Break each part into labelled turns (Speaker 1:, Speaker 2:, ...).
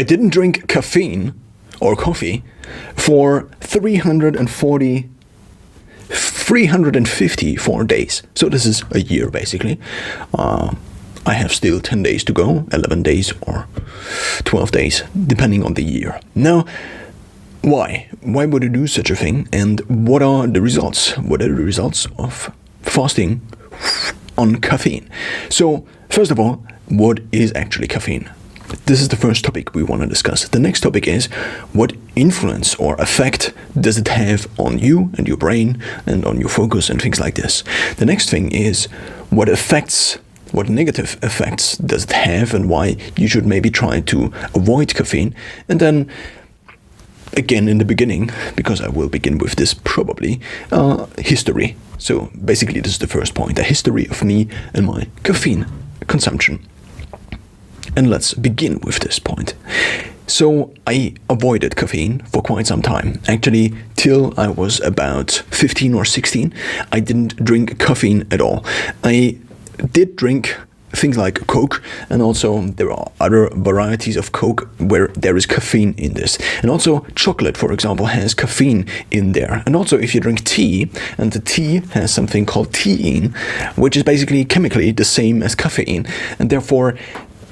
Speaker 1: I didn't drink caffeine or coffee for 354 days. So this is a year, basically. I have still 10 days to go, 11 days or 12 days, depending on the year. Now, why? Why would you do such a thing? And what are the results? What are the results of fasting on caffeine? So, first of all, what is actually caffeine? This is the first topic we want to discuss. The next topic is what influence or effect does it have on you and your brain and on your focus and things like this. The next thing is what negative effects does it have and why you should maybe try to avoid caffeine. And then again in the beginning, because I will begin with this probably, history. So basically this is the first point, a history of me and my caffeine consumption. And let's begin with this point. So I avoided caffeine for quite some time. Actually, till I was about 15 or 16, I didn't drink caffeine at all. I did drink things like Coke, and also there are other varieties of Coke where there is caffeine in this. And also chocolate, for example, has caffeine in there. And also if you drink tea, and the tea has something called theine, which is basically chemically the same as caffeine, and therefore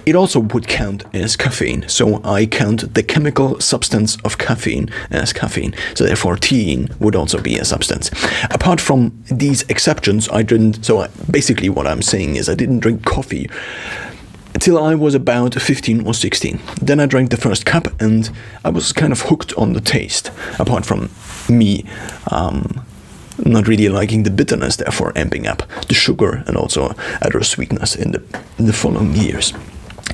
Speaker 1: it also would count as caffeine. So I count the chemical substance of caffeine as caffeine. So therefore theine would also be a substance. Apart from these exceptions, I didn't, basically what I'm saying is I didn't drink coffee till I was about 15 or 16. Then I drank the first cup and I was kind of hooked on the taste. Apart from me not really liking the bitterness, therefore amping up the sugar and also other sweetness in the following years.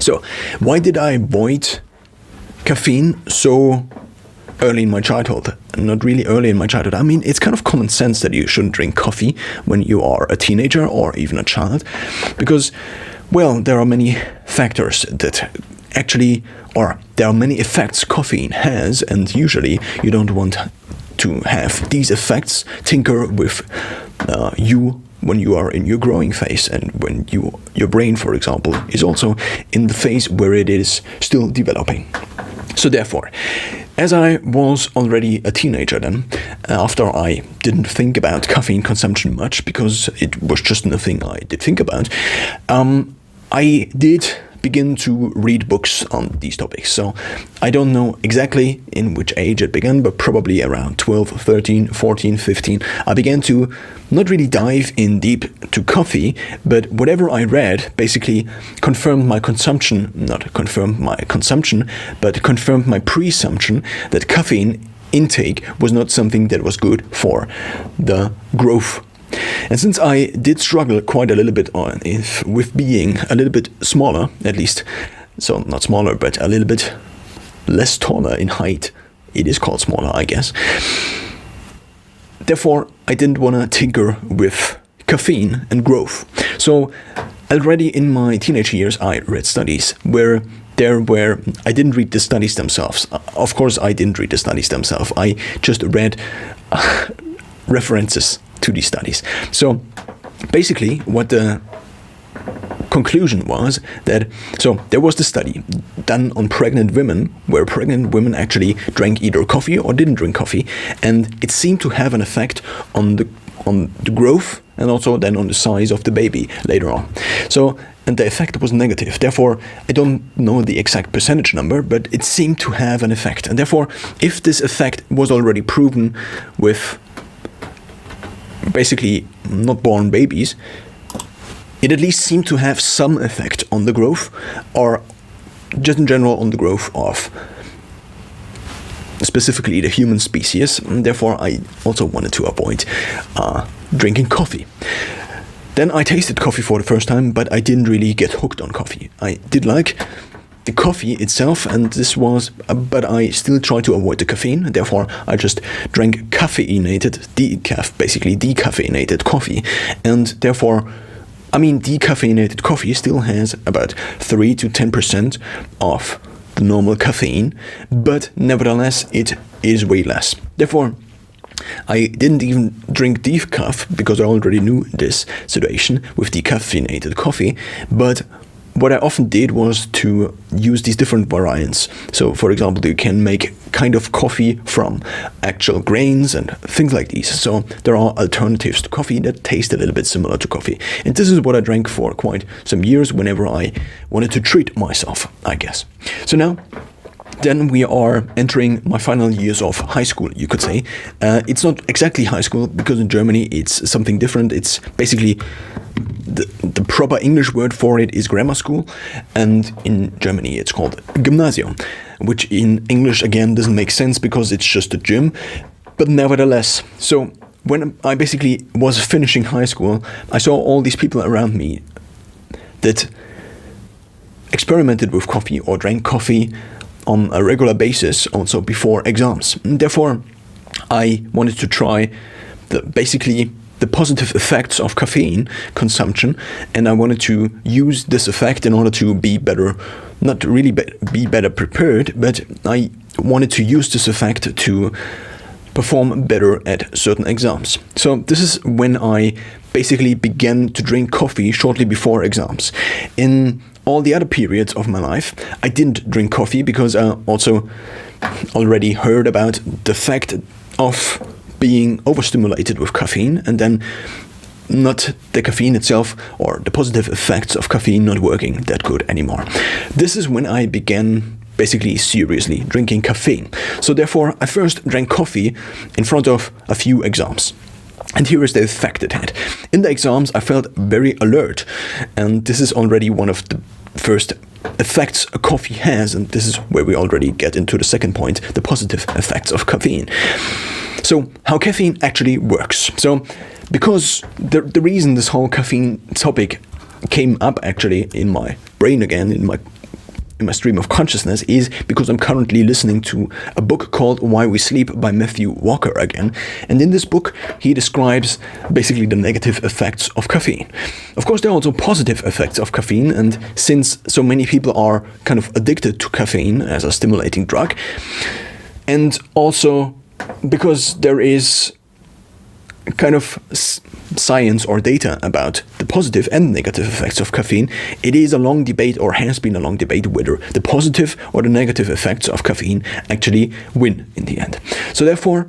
Speaker 1: So, why did I avoid caffeine so early in my childhood? Not really early in my childhood. I mean, it's kind of common sense that you shouldn't drink coffee when you are a teenager or even a child, because, well, there are many factors that actually, or there are many effects caffeine has, and usually you don't want to have these effects tinker with you when you are in your growing phase, and when your brain, for example, is also in the phase where it is still developing. So therefore, as I was already a teenager then, after I didn't think about caffeine consumption much, because it was just nothing I did think about, I did begin to read books on these topics. So I don't know exactly in which age it began, but probably around 12, 13, 14, 15, I began to not really dive in deep to coffee, but whatever I read basically confirmed my consumption, not confirmed my consumption, but confirmed my presumption that caffeine intake was not something that was good for the growth. And since I did struggle quite a little bit with being a little bit smaller, at least, so not smaller, but a little bit less taller in height, it is called smaller, I guess. Therefore, I didn't want to tinker with caffeine and growth. So already in my teenage years, I read studies where I didn't read the studies themselves. Of course, I didn't read the studies themselves. I just read references to these studies. So basically what the conclusion was that, so there was the study done on pregnant women, where pregnant women actually drank either coffee or didn't drink coffee, and it seemed to have an effect on the growth and also then on the size of the baby later on. So, and the effect was negative. Therefore, I don't know the exact percentage number, but it seemed to have an effect. And therefore, if this effect was already proven with basically not born babies, it at least seemed to have some effect on the growth, or just in general on the growth of specifically the human species. And therefore, I also wanted to avoid drinking coffee. Then I tasted coffee for the first time, but I didn't really get hooked on coffee. I did like the coffee itself, and this was, but I still try to avoid the caffeine. Therefore, I just drank basically decaffeinated coffee, and therefore, I mean, decaffeinated coffee still has about 3 to 10% of the normal caffeine, but nevertheless, it is way less. Therefore, I didn't even drink decaf because I already knew this situation with decaffeinated coffee, but what I often did was to use these different variants. So, for example, you can make kind of coffee from actual grains and things like these. So there are alternatives to coffee that taste a little bit similar to coffee. And this is what I drank for quite some years whenever I wanted to treat myself, I guess. So now, then we are entering my final years of high school, you could say. It's not exactly high school, because in Germany it's something different. It's basically the proper English word for it is grammar school, and in Germany it's called Gymnasium, which in English again doesn't make sense because it's just a gym, but nevertheless. So when I basically was finishing high school, I saw all these people around me that experimented with coffee or drank coffee on a regular basis, also before exams. And therefore, I wanted to try basically the positive effects of caffeine consumption, and I wanted to use this effect in order to be better, not really be better prepared, but I wanted to use this effect to perform better at certain exams. So this is when I basically began to drink coffee shortly before exams. In all the other periods of my life, I didn't drink coffee because I also already heard about the fact of being overstimulated with caffeine, and then not the caffeine itself or the positive effects of caffeine not working that good anymore. This is when I began basically seriously drinking caffeine. So therefore, I first drank coffee in front of a few exams. And here is the effect it had. In the exams, I felt very alert, and this is already one of the first effects a coffee has, and this is where we already get into the second point, the positive effects of caffeine. So how caffeine actually works. So because the reason this whole caffeine topic came up actually in my brain again, in my stream of consciousness, is because I'm currently listening to a book called Why We Sleep by Matthew Walker again. And in this book, he describes basically the negative effects of caffeine. Of course, there are also positive effects of caffeine, and since so many people are kind of addicted to caffeine as a stimulating drug, and also because there is kind of science or data about the positive and negative effects of caffeine, it is a long debate, or has been a long debate, whether the positive or the negative effects of caffeine actually win in the end. So therefore,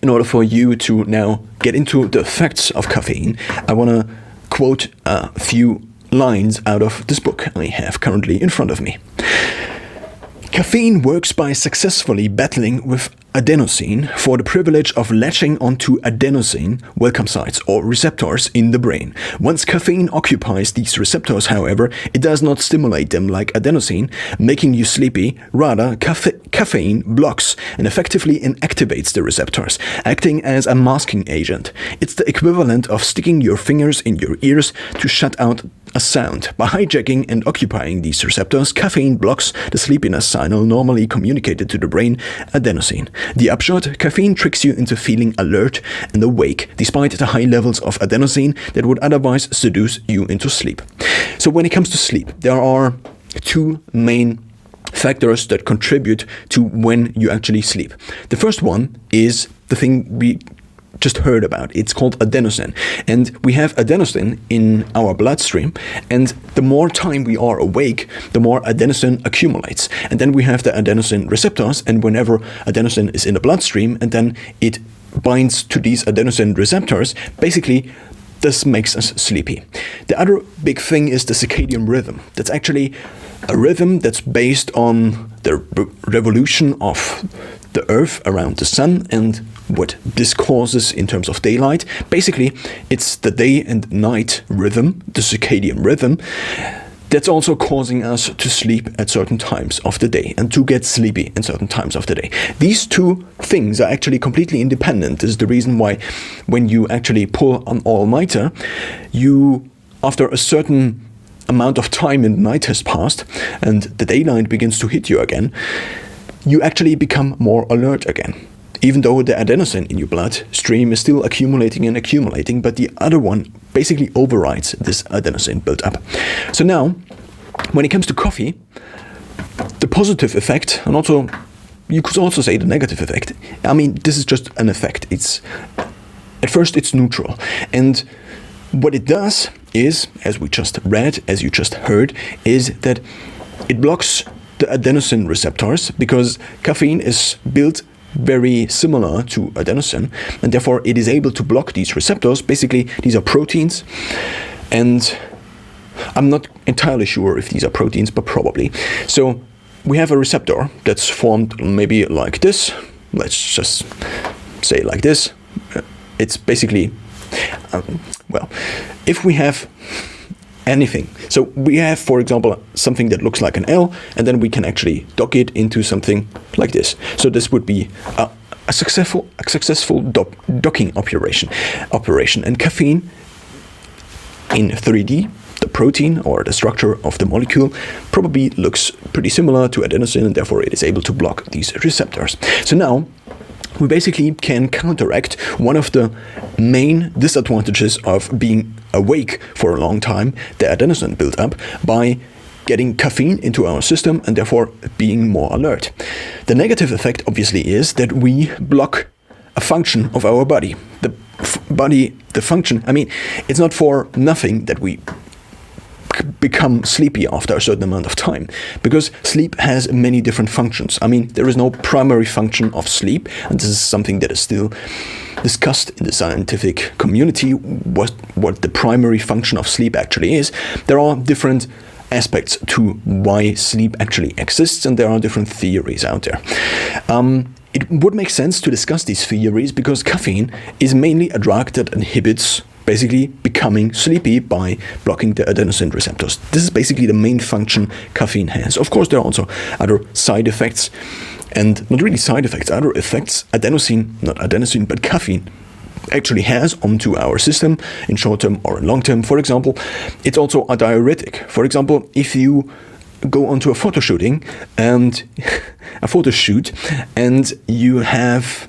Speaker 1: in order for you to now get into the effects of caffeine, I want to quote a few lines out of this book I have currently in front of me. Caffeine works by successfully battling with adenosine for the privilege of latching onto adenosine welcome sites or receptors in the brain. Once caffeine occupies these receptors, however, it does not stimulate them like adenosine, making you sleepy. Rather, caffeine blocks and effectively inactivates the receptors, acting as a masking agent. It's the equivalent of sticking your fingers in your ears to shut out a sound. By hijacking and occupying these receptors, caffeine blocks the sleepiness signal normally communicated to the brain, adenosine. The upshot, caffeine tricks you into feeling alert and awake, despite the high levels of adenosine that would otherwise seduce you into sleep. So when it comes to sleep, there are two main factors that contribute to when you actually sleep. The first one is the thing we just heard about. It's called adenosine, and we have adenosine in our bloodstream, and the more time we are awake, the more adenosine accumulates, and then we have the adenosine receptors, and whenever adenosine is in the bloodstream and then it binds to these adenosine receptors, basically this makes us sleepy. The other big thing is the circadian rhythm. That's actually a rhythm that's based on the revolution of the Earth around the sun and what this causes in terms of daylight. Basically, it's the day and night rhythm, the circadian rhythm, that's also causing us to sleep at certain times of the day and to get sleepy in certain times of the day. These two things are actually completely independent. This is the reason why when you actually pull an all-nighter, you, after a certain amount of time and night has passed and the daylight begins to hit you again, you actually become more alert again. Even though the adenosine in your bloodstream is still accumulating and accumulating, but the other one basically overrides this adenosine build-up. So now, when it comes to coffee, the positive effect, and also, you could also say the negative effect, I mean, this is just an effect. At first it's neutral. And what it does, is, as we just read, as you just heard, is that it blocks the adenosine receptors, because caffeine is built very similar to adenosine, and therefore it is able to block these receptors. Basically, these are proteins, and I'm not entirely sure if these are proteins, but probably. So we have a receptor that's formed maybe like this. Let's just say like this. It's basically, well, if we have anything, so we have, for example, something that looks like an L, and then we can actually dock it into something like this. So this would be a successful docking operation. And caffeine in 3D, the protein or the structure of the molecule, probably looks pretty similar to adenosine, and therefore it is able to block these receptors. So now we basically can counteract one of the main disadvantages of being awake for a long time, the adenosine buildup, by getting caffeine into our system and therefore being more alert. The negative effect obviously is that we block a function of our body. The function, I mean, it's not for nothing that we become sleepy after a certain amount of time, because sleep has many different functions. I mean, there is no primary function of sleep, and this is something that is still discussed in the scientific community, what the primary function of sleep actually is. There are different aspects to why sleep actually exists, and there are different theories out there. It would make sense to discuss these theories because caffeine is mainly a drug that inhibits basically becoming sleepy by blocking the adenosine receptors. This is basically the main function caffeine has. Of course, there are also other side effects, and not really side effects, other effects not adenosine, but caffeine actually has onto our system in short term or in long term. For example, it's also a diuretic. For example, if you go onto a photo shoot and you have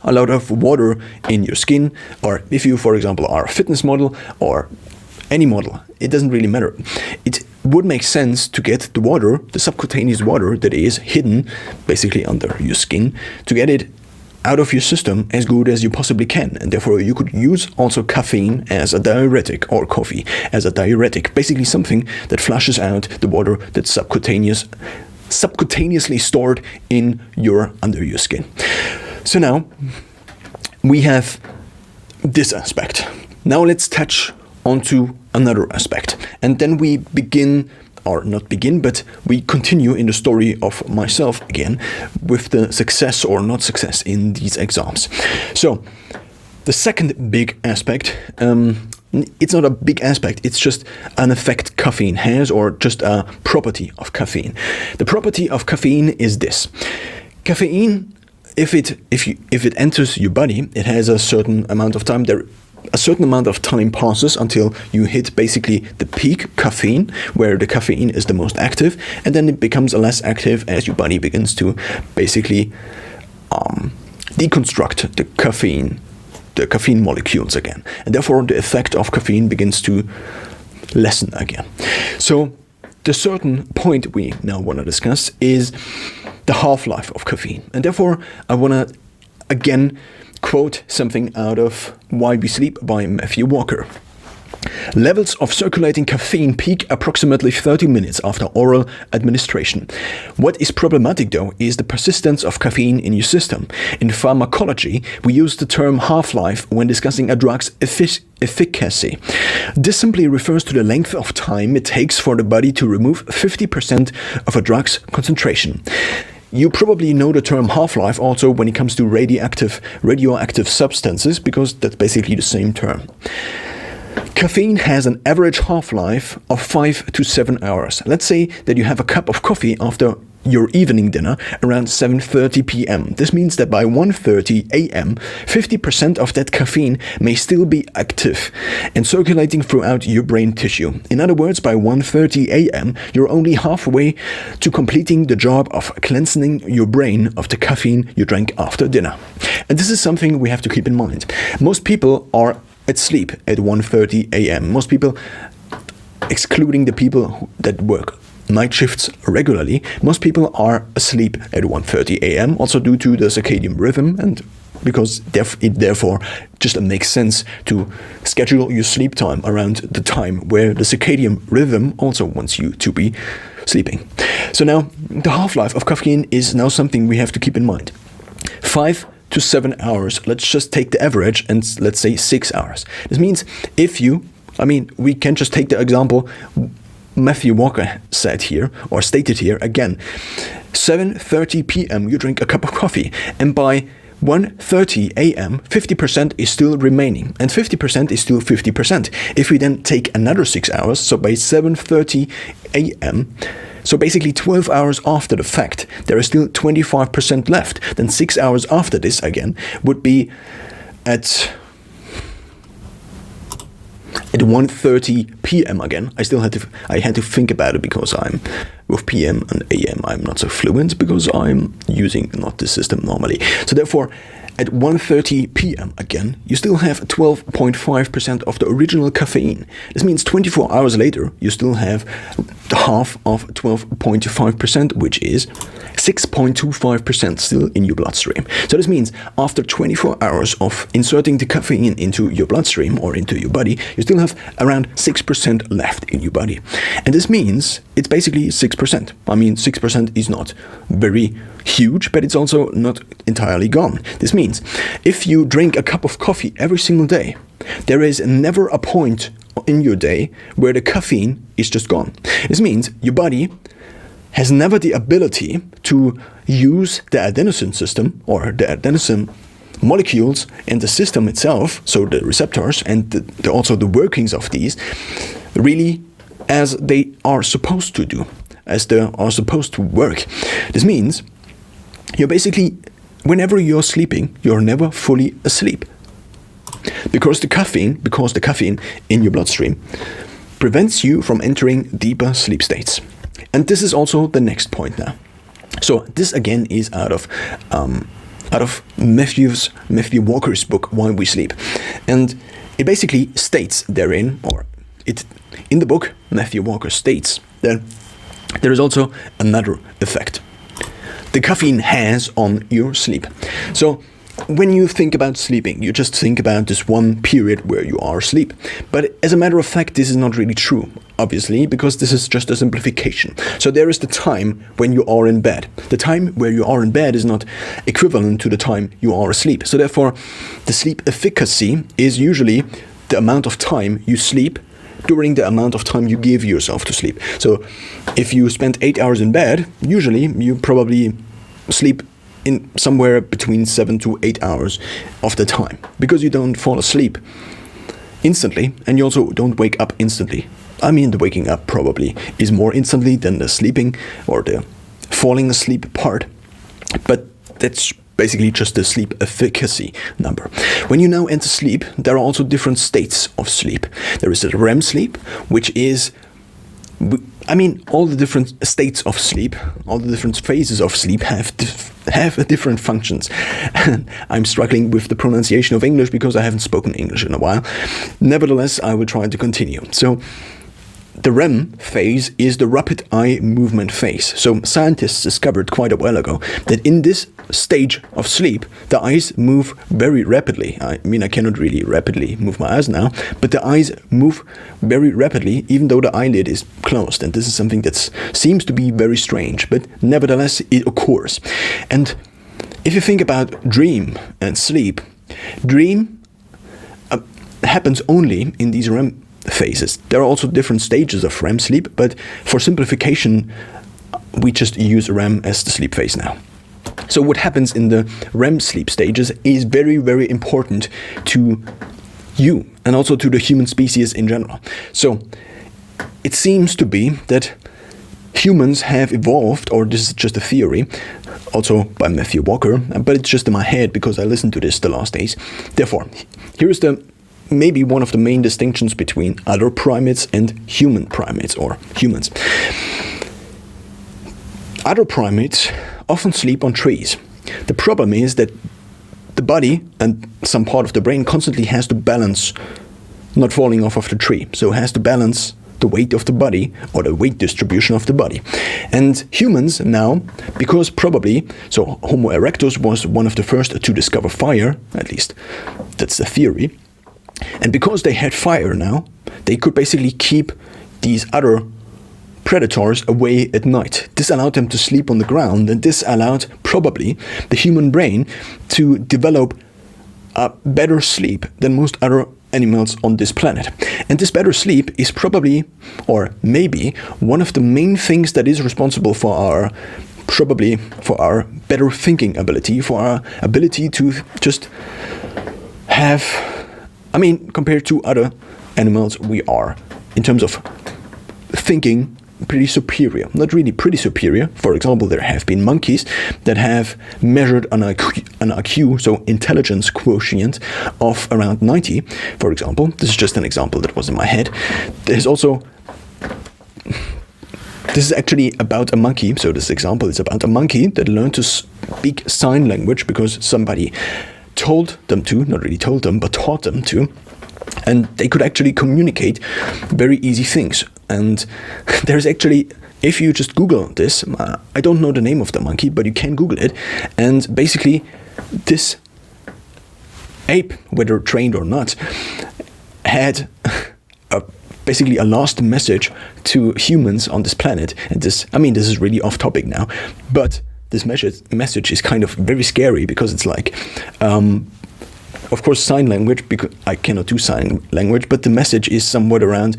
Speaker 1: a lot of water in your skin, or if you, for example, are a fitness model or any model, it doesn't really matter. It would make sense to get the water, the subcutaneous water that is hidden basically under your skin, to get it out of your system as good as you possibly can. And therefore you could use also caffeine as a diuretic, or coffee as a diuretic, basically something that flushes out the water that's subcutaneously stored under your skin. So now we have this aspect. Now let's touch onto another aspect, and then we we continue in the story of myself again with the success or not success in these exams. So the second big aspect, it's not a big aspect, it's just an effect caffeine has, or just a property of caffeine. The property of caffeine is this. Caffeine, if it enters your body, it has a certain amount of time. A certain amount of time passes until you hit basically the peak caffeine, where the caffeine is the most active, and then it becomes less active as your body begins to basically deconstruct the caffeine molecules again, and therefore the effect of caffeine begins to lessen again. So the certain point we now want to discuss is the half-life of caffeine, and therefore I want to again quote something out of Why We Sleep by Matthew Walker. Levels of circulating caffeine peak approximately 30 minutes after oral administration. What is problematic, though, is the persistence of caffeine in your system. In pharmacology, we use the term half-life when discussing a drug's efficacy. This simply refers to the length of time it takes for the body to remove 50% of a drug's concentration. You probably know the term half-life also when it comes to radioactive substances, because that's basically the same term. Caffeine has an average half-life of 5 to 7 hours. Let's say that you have a cup of coffee after your evening dinner around 7:30 p.m. This means that by 1:30 a.m., 50% of that caffeine may still be active and circulating throughout your brain tissue. In other words, by 1:30 a.m., you're only halfway to completing the job of cleansing your brain of the caffeine you drank after dinner. And this is something we have to keep in mind. Most people are at sleep at 1:30 a.m. Most people, excluding the people that work night shifts regularly, most people are asleep at 1:30 a.m. also due to the circadian rhythm and because it therefore just makes sense to schedule your sleep time around the time where the circadian rhythm also wants you to be sleeping. So now, the half-life of caffeine is now something we have to keep in mind. 5 to 7 hours. Let's just take the average and let's say 6 hours. This means we can just take the example Matthew Walker said here, or stated here again. 7:30 p.m. you drink a cup of coffee, and by 1:30 a.m. 50% is still remaining, and 50% is still 50%. If we then take another 6 hours, so by 7:30 a.m., so basically 12 hours after the fact, there is still 25% left. Then 6 hours after this again would be at 1:30 p.m. again. I had to think about it because I'm with PM and AM I'm not so fluent because I'm using not this system normally. So therefore, at 1:30 p.m. again, you still have 12.5% of the original caffeine. This means 24 hours later, you still have half of 12.5%, which is 6.25% still in your bloodstream. So this means after 24 hours of inserting the caffeine into your bloodstream or into your body, you still have around 6% left in your body. And this means it's basically 6%. 6% is not very huge, but it's also not entirely gone. This means if you drink a cup of coffee every single day, there is never a point in your day where the caffeine is just gone. This means your body has never the ability to use the adenosine system or the adenosine molecules in the system itself, so the receptors and also the workings of these, really as they are supposed to do, as they are supposed to work. This means you're basically, whenever you're sleeping, you're never fully asleep. Because the caffeine in your bloodstream prevents you from entering deeper sleep states. And this is also the next point now. So this again is out of Matthew Walker's book, Why We Sleep. And it basically states therein, in the book, Matthew Walker states that there is also another effect the caffeine has on your sleep. So when you think about sleeping, you just think about this one period where you are asleep. But as a matter of fact, this is not really true, obviously, because this is just a simplification. So there is the time when you are in bed. The time where you are in bed is not equivalent to the time you are asleep. So therefore, the sleep efficacy is usually the amount of time you sleep during the amount of time you give yourself to sleep. So if you spend 8 hours in bed, usually you probably sleep in somewhere between 7 to 8 hours of the time, because you don't fall asleep instantly and you also don't wake up instantly. The waking up probably is more instantly than the sleeping or the falling asleep part, but that's basically just the sleep efficacy number. When you now enter sleep, there are also different states of sleep. There is the REM sleep, which is all the different states of sleep, all the different phases of sleep have different functions. And I'm struggling with the pronunciation of English because I haven't spoken English in a while. Nevertheless, I will try to continue. So the REM phase is the rapid eye movement phase. So scientists discovered quite a while ago that in this stage of sleep, the eyes move very rapidly. I cannot really rapidly move my eyes now, but the eyes move very rapidly even though the eyelid is closed. And this is something that seems to be very strange, but nevertheless it occurs. And if you think about dream and sleep, dream happens only in these REM phases. There are also different stages of REM sleep, but for simplification, we just use REM as the sleep phase now. So what happens in the REM sleep stages is very, very important to you and also to the human species in general. So it seems to be that humans have evolved, or this is just a theory, also by Matthew Walker, but it's just in my head because I listened to this the last days. Therefore, here is maybe one of the main distinctions between other primates and human primates or humans. Other primates often sleep on trees. The problem is that the body and some part of the brain constantly has to balance not falling off of the tree. So it has to balance the weight of the body or the weight distribution of the body. And humans now, because probably, so Homo erectus was one of the first to discover fire, at least that's the theory. And because they had fire now, they could basically keep these other predators away at night. This allowed them to sleep on the ground, and this allowed probably the human brain to develop a better sleep than most other animals on this planet. And this better sleep is probably, or maybe, one of the main things that is responsible for our, probably for our better thinking ability, for our ability to just have, I mean, compared to other animals, we are, in terms of thinking, pretty superior. Not really pretty superior. For example, there have been monkeys that have measured an IQ, so intelligence quotient, of around 90, for example. This is just an example that was in my head. There's also, this is actually about a monkey. So this example is about a monkey that learned to speak sign language because somebody told them to, not really told them, but taught them to. And they could actually communicate very easy things. And there's actually, if you just Google this, I don't know the name of the monkey, but you can Google it. And basically, this ape, whether trained or not, had basically a last message to humans on this planet. And this, I mean, this is really off topic now, but this message is kind of very scary because it's like, of course, sign language, because I cannot do sign language, but the message is somewhat around,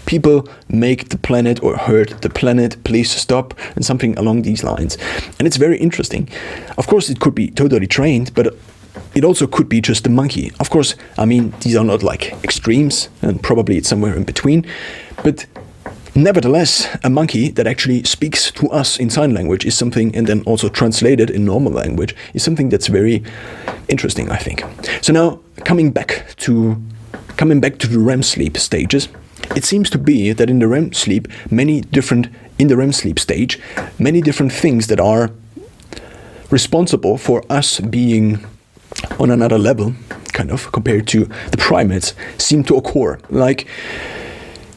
Speaker 1: people make the planet or hurt the planet, please stop, and something along these lines. And it's very interesting. Of course, it could be totally trained, but it also could be just a monkey. Of course, I mean, these are not like extremes, and probably it's somewhere in between, but nevertheless, a monkey that actually speaks to us in sign language is something, and then also translated in normal language, is something that's very interesting, I think. So now, coming back to the REM sleep stages, it seems to be that in the REM sleep, in the REM sleep stage, many different things that are responsible for us being on another level, kind of, compared to the primates, seem to occur. Like,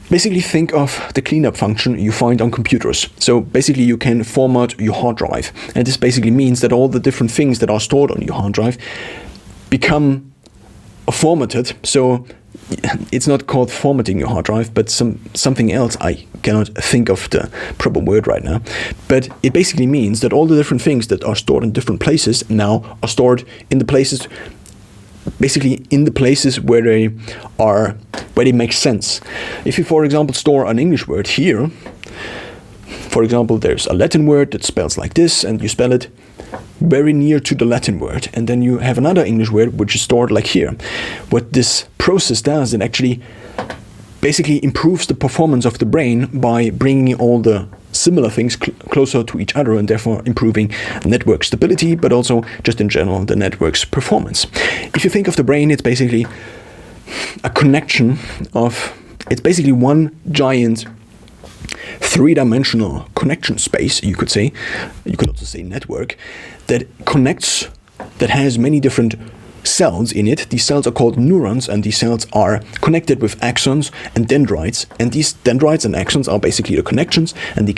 Speaker 1: basically think of the cleanup function you find on computers. So basically you can format your hard drive. And this basically means that all the different things that are stored on your hard drive become formatted. So it's not called formatting your hard drive, but something else. I cannot think of the proper word right now. But it basically means that all the different things that are stored in different places now are stored in the places, basically in the places where they make sense. If you, for example, store an English word here, for example, there's a Latin word that spells like this, and you spell it very near to the Latin word, and then you have another English word which is stored like here. What this process does, it actually basically improves the performance of the brain by bringing all the similar things closer to each other, and therefore improving network stability, but also just in general the network's performance. If you think of the brain, it's basically a connection of, it's basically one giant three-dimensional connection space, you could say. You could also say network, that connects, that has many different cells in it. These cells are called neurons, and these cells are connected with axons and dendrites. And these dendrites and axons are basically the connections, and the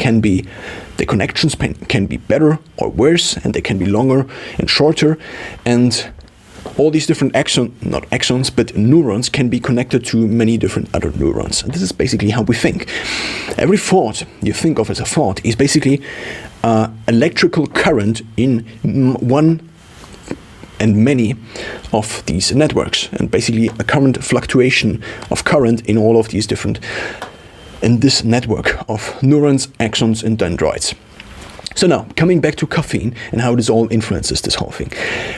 Speaker 1: connections can be better or worse, and they can be longer and shorter. And all these different not axons, but neurons can be connected to many different other neurons. And this is basically how we think. Every thought you think of as a thought is basically electrical current in one and many of these networks, and basically a current fluctuation of current in all of these different, in this network of neurons, axons, and dendrites. So now, coming back to caffeine and how this all influences this whole thing.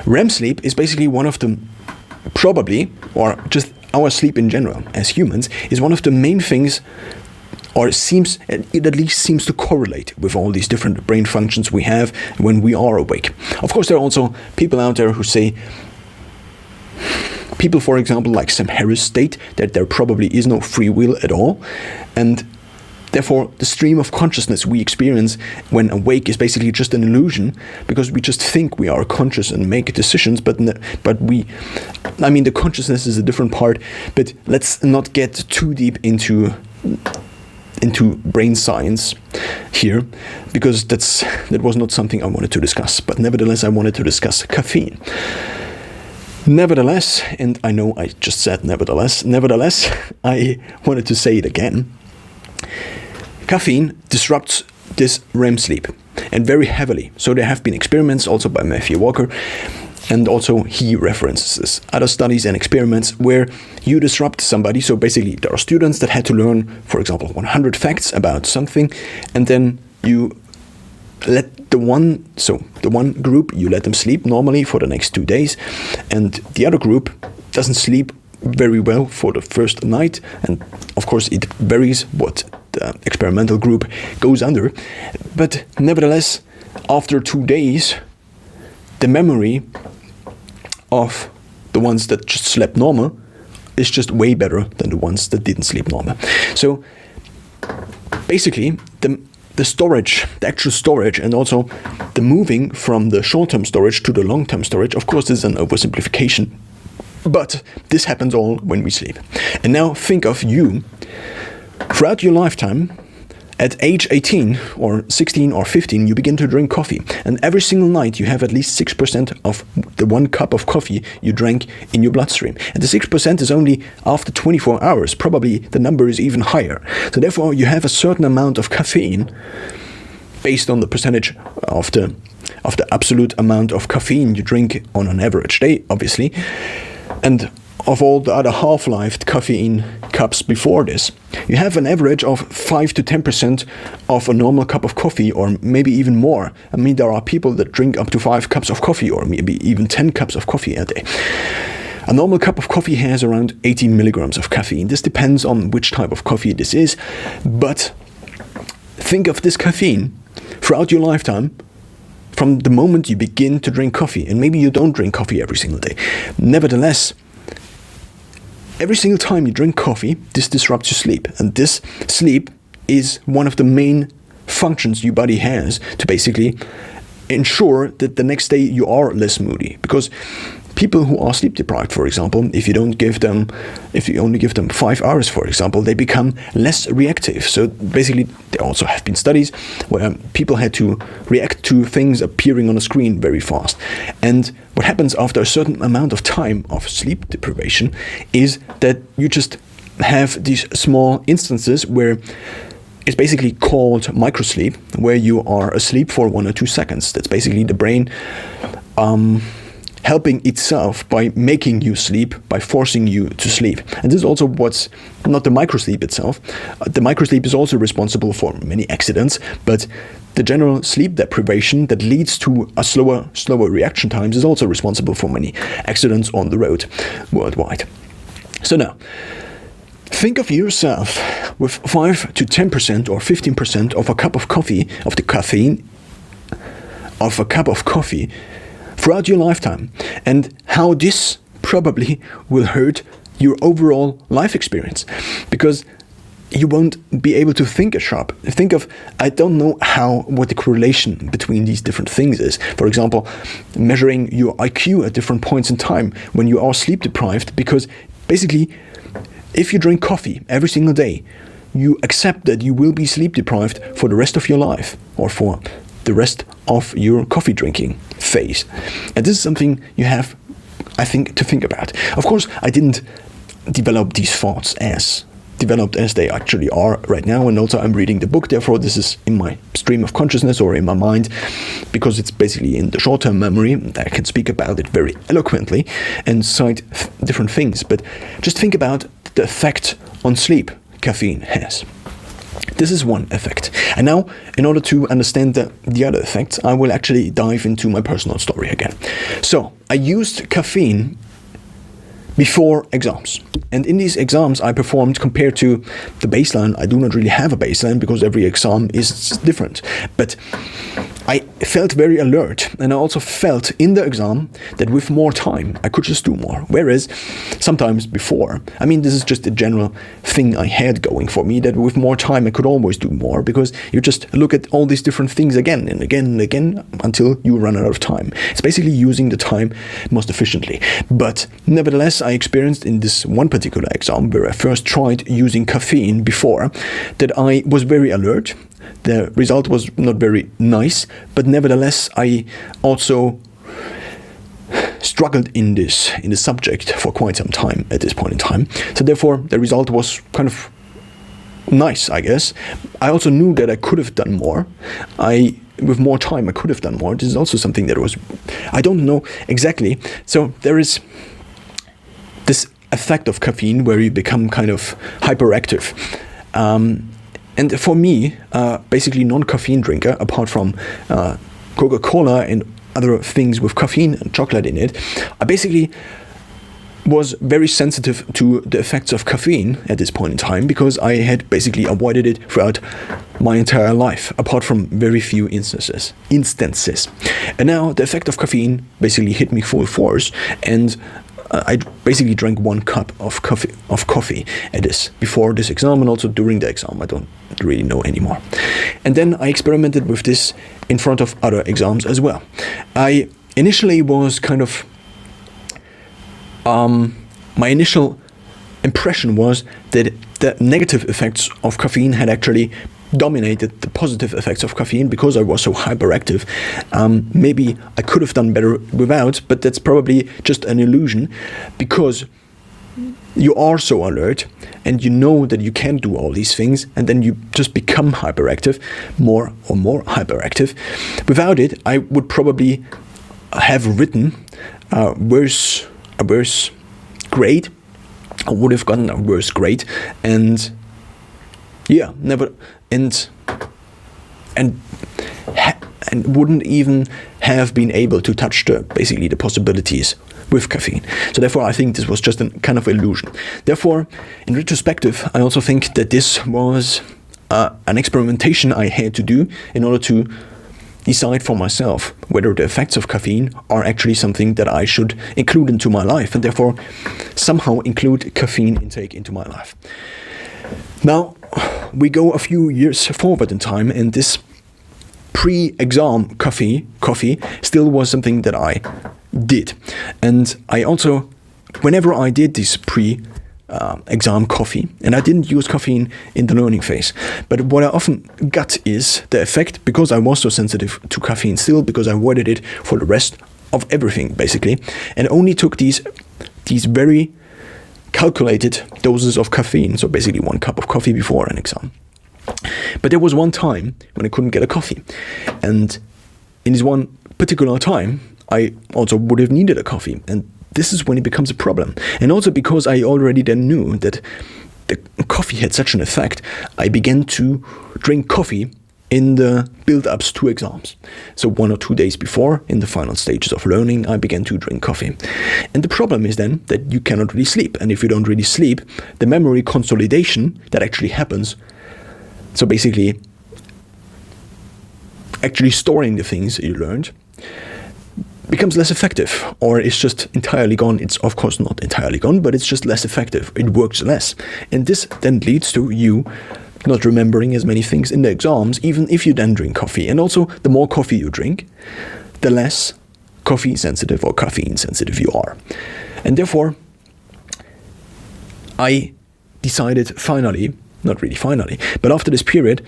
Speaker 1: REM sleep is basically one of the, probably, or just our sleep in general as humans, is one of the main things, or it at least seems to correlate with all these different brain functions we have when we are awake. Of course, there are also people out there who say, people, for example, like Sam Harris, state that there probably is no free will at all, and therefore, the stream of consciousness we experience when awake is basically just an illusion, because we just think we are conscious and make decisions, but the consciousness is a different part. But let's not get too deep into into brain science here, because that was not something I wanted to discuss. But nevertheless, I wanted to discuss caffeine. Nevertheless, and I know I just said nevertheless, I wanted to say it again. Caffeine disrupts this REM sleep, and very heavily. So there have been experiments also by Matthew Walker, and also he references other studies and experiments where you disrupt somebody. So basically there are students that had to learn, for example, 100 facts about something, and then you let the one group, you let them sleep normally for the next 2 days, and the other group doesn't sleep very well for the first night. And of course it varies what the experimental group goes under, but nevertheless, after 2 days, the memory of the ones that just slept normal is just way better than the ones that didn't sleep normal. So basically, the storage, the actual storage, and also the moving from the short-term storage to the long-term storage, of course this is an oversimplification, but this happens all when we sleep. And now think of you throughout your lifetime. At age 18 or 16 or 15, you begin to drink coffee. And every single night you have at least 6% of the 1 cup of coffee you drank in your bloodstream. And the 6% is only after 24 hours. Probably the number is even higher. So therefore you have a certain amount of caffeine based on the percentage of the absolute amount of caffeine you drink on an average day, obviously. And of all the other half-lived caffeine cups before this, you have an average of 5 to 10% of a normal cup of coffee, or maybe even more. I mean, there are people that drink up to 5 cups of coffee, or maybe even 10 cups of coffee a day. A normal cup of coffee has around 18 milligrams of caffeine. This depends on which type of coffee this is, but think of this caffeine throughout your lifetime, from the moment you begin to drink coffee. And maybe you don't drink coffee every single day. Nevertheless, every single time you drink coffee, this disrupts your sleep. And this sleep is one of the main functions your body has to basically ensure that the next day you are less moody. Because people who are sleep deprived, for example, if you only give them 5 hours, for example, they become less reactive. So basically, there also have been studies where people had to react to things appearing on a screen very fast. And what happens after a certain amount of time of sleep deprivation is that you just have these small instances where it's basically called microsleep, where you are asleep for 1 or 2 seconds. That's basically the brain helping itself by making you sleep, by forcing you to sleep. And this is also what's not the microsleep itself. The microsleep is also responsible for many accidents, but the general sleep deprivation that leads to a slower reaction times is also responsible for many accidents on the road worldwide. So now, think of yourself with 5 to 10% or 15% of a cup of coffee, of the caffeine of a cup of coffee throughout your lifetime, and how this probably will hurt your overall life experience, because you won't be able to think as sharp. Think of, I don't know what the correlation between these different things is. For example, measuring your IQ at different points in time when you are sleep deprived, because basically, if you drink coffee every single day, you accept that you will be sleep deprived for the rest of your life, or for the rest of your coffee drinking phase. And this is something you have, I think, to think about. Of course, I didn't develop these thoughts as developed as they actually are right now, and also I'm reading the book, therefore this is in my stream of consciousness or in my mind, because it's basically in the short-term memory. I can speak about it very eloquently and cite different things, but just think about the effect on sleep caffeine has. This is one effect. And now, in order to understand the other effects, I will actually dive into my personal story again. So, I used caffeine before exams. And in these exams, I performed compared to the baseline. I do not really have a baseline because every exam is different. But I felt very alert, and I also felt in the exam that with more time I could just do more. Whereas sometimes before, I mean, this is just a general thing I had going for me, that with more time I could always do more, because you just look at all these different things again and again and again until you run out of time. It's basically using the time most efficiently. But nevertheless, I experienced in this one particular exam, where I first tried using caffeine before, that I was very alert. The result was not very nice, but nevertheless, I also struggled in the subject for quite some time at this point in time. So therefore, the result was kind of nice, I guess. I also knew that I could have done more. With more time, I could have done more. This is also something that was, I don't know exactly. So there is this effect of caffeine where you become kind of hyperactive. And for me, basically non-caffeine drinker, apart from Coca-Cola and other things with caffeine and chocolate in it, I basically was very sensitive to the effects of caffeine at this point in time, because I had basically avoided it throughout my entire life, apart from very few instances. And now the effect of caffeine basically hit me full force, and I basically drank 1 cup of coffee before this exam, and also during the exam. I don't really know anymore. And then I experimented with this in front of other exams as well. I initially was kind of, my initial impression was that the negative effects of caffeine had actually dominated the positive effects of caffeine, because I was so hyperactive. Maybe I could have done better without, but that's probably just an illusion, because you are so alert and you know that you can do all these things, and then you just become hyperactive, more hyperactive. Without it, I would probably have written a worse grade. I would have gotten a worse grade, and yeah, never, and wouldn't even have been able to touch basically the possibilities with caffeine. So therefore, I think this was just a kind of illusion. Therefore, in retrospective, I also think that this was an experimentation I had to do in order to decide for myself whether the effects of caffeine are actually something that I should include into my life, and therefore somehow include caffeine intake into my life. Now, we go a few years forward in time, and this pre-exam coffee still was something that I did. And I also, whenever I did this exam coffee, and I didn't use caffeine in the learning phase, but what I often got is the effect, because I was so sensitive to caffeine still, because I avoided it for the rest of everything basically, and only took these very calculated doses of caffeine, so basically 1 cup of coffee before an exam. But there was one time when I couldn't get a coffee, and in this one particular time I also would have needed a coffee, and this is when it becomes a problem. And also because I already then knew that the coffee had such an effect, I began to drink coffee in the build-ups to exams. So 1 or 2 days before, in the final stages of learning, I began to drink coffee. And the problem is then that you cannot really sleep. And if you don't really sleep, the memory consolidation that actually happens, so basically actually storing the things you learned, becomes less effective, or it's just entirely gone. It's of course not entirely gone, but it's just less effective. It works less. And this then leads to you not remembering as many things in the exams, even if you then drink coffee. And also, the more coffee you drink, the less coffee sensitive or caffeine sensitive you are. And therefore, I decided finally, not really finally, but after this period,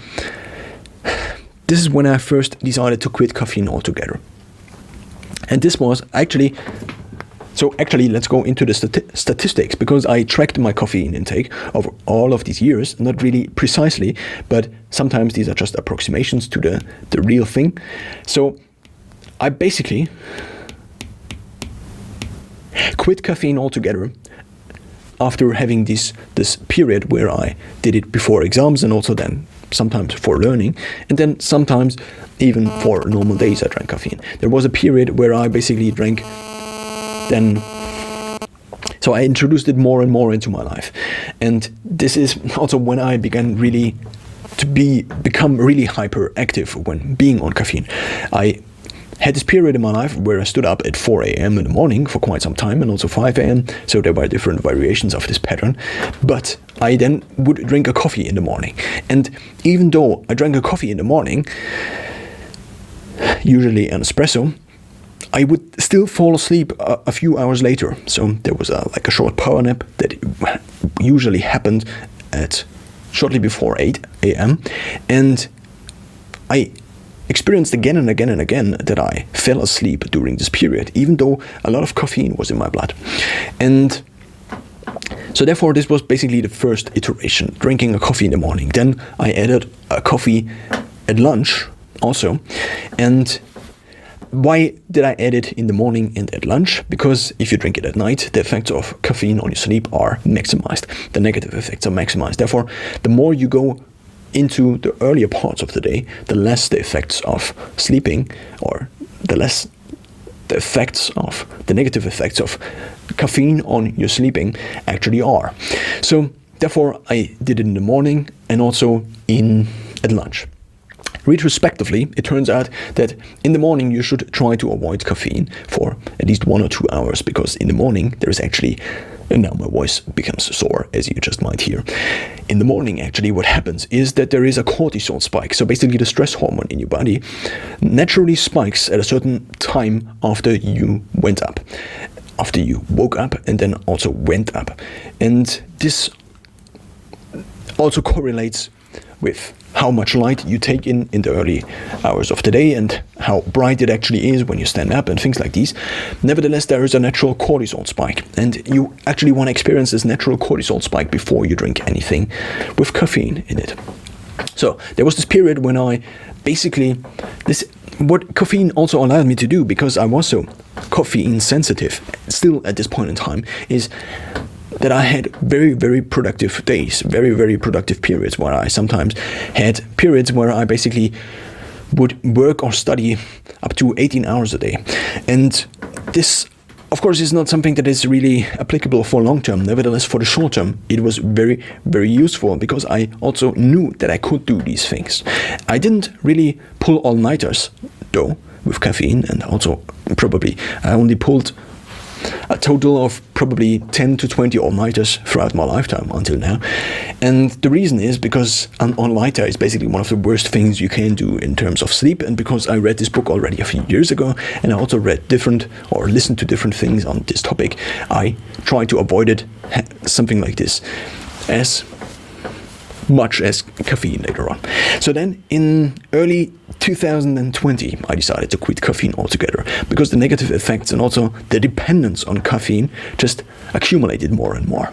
Speaker 1: this is when I first decided to quit caffeine altogether. And this was actually, let's go into the statistics, because I tracked my caffeine intake over all of these years, not really precisely, but sometimes these are just approximations to the real thing. So I basically quit caffeine altogether after having this period where I did it before exams, and also then sometimes for learning, and then sometimes even for normal days I drank caffeine. There was a period where I basically drank then, so I introduced it more and more into my life. And this is also when I began really to become really hyperactive when being on caffeine. I had this period in my life where I stood up at 4 a.m. in the morning for quite some time, and also 5 a.m. So there were different variations of this pattern. But I then would drink a coffee in the morning. And even though I drank a coffee in the morning, usually an espresso, I would still fall asleep a few hours later. So there was like a short power nap that usually happened at shortly before 8 a.m. And I experienced again and again and again that I fell asleep during this period, even though a lot of caffeine was in my blood. And so therefore, this was basically the first iteration, drinking a coffee in the morning. Then I added a coffee at lunch also. And why did I add it in the morning and at lunch? Because if you drink it at night, the effects of caffeine on your sleep are maximized. The negative effects are maximized. Therefore, the more you go into the earlier parts of the day, the less the effects of sleeping, or the less the effects of the negative effects of caffeine on your sleeping actually are. So therefore, I did it in the morning and also at lunch. Retrospectively, it turns out that in the morning you should try to avoid caffeine for at least 1 or 2 hours, because in the morning there is actually, and now my voice becomes sore, as you just might hear. In the morning, actually, what happens is that there is a cortisol spike. So basically the stress hormone in your body naturally spikes at a certain time after you went up, after you woke up and then also went up. And this also correlates with how much light you take in the early hours of the day and how bright it actually is when you stand up and things like these. Nevertheless, there is a natural cortisol spike, and you actually want to experience this natural cortisol spike before you drink anything with caffeine in it. So there was this period when I basically, what caffeine also allowed me to do, because I was so caffeine sensitive still at this point in time, is that I had very, very productive days, very, very productive periods, where I sometimes had periods where I basically would work or study up to 18 hours a day. And this, of course, is not something that is really applicable for long term. Nevertheless, for the short term, it was very, very useful, because I also knew that I could do these things. I didn't really pull all-nighters, though, with caffeine, and also probably I only pulled a total of probably 10 to 20 all-nighters throughout my lifetime until now. And the reason is because an all-nighter is basically one of the worst things you can do in terms of sleep, and because I read this book already a few years ago, and I also read listened to different things on this topic, I try to avoid it, something like this, as much as caffeine later on. So then in early 2020, I decided to quit caffeine altogether, because the negative effects and also the dependence on caffeine just accumulated more and more.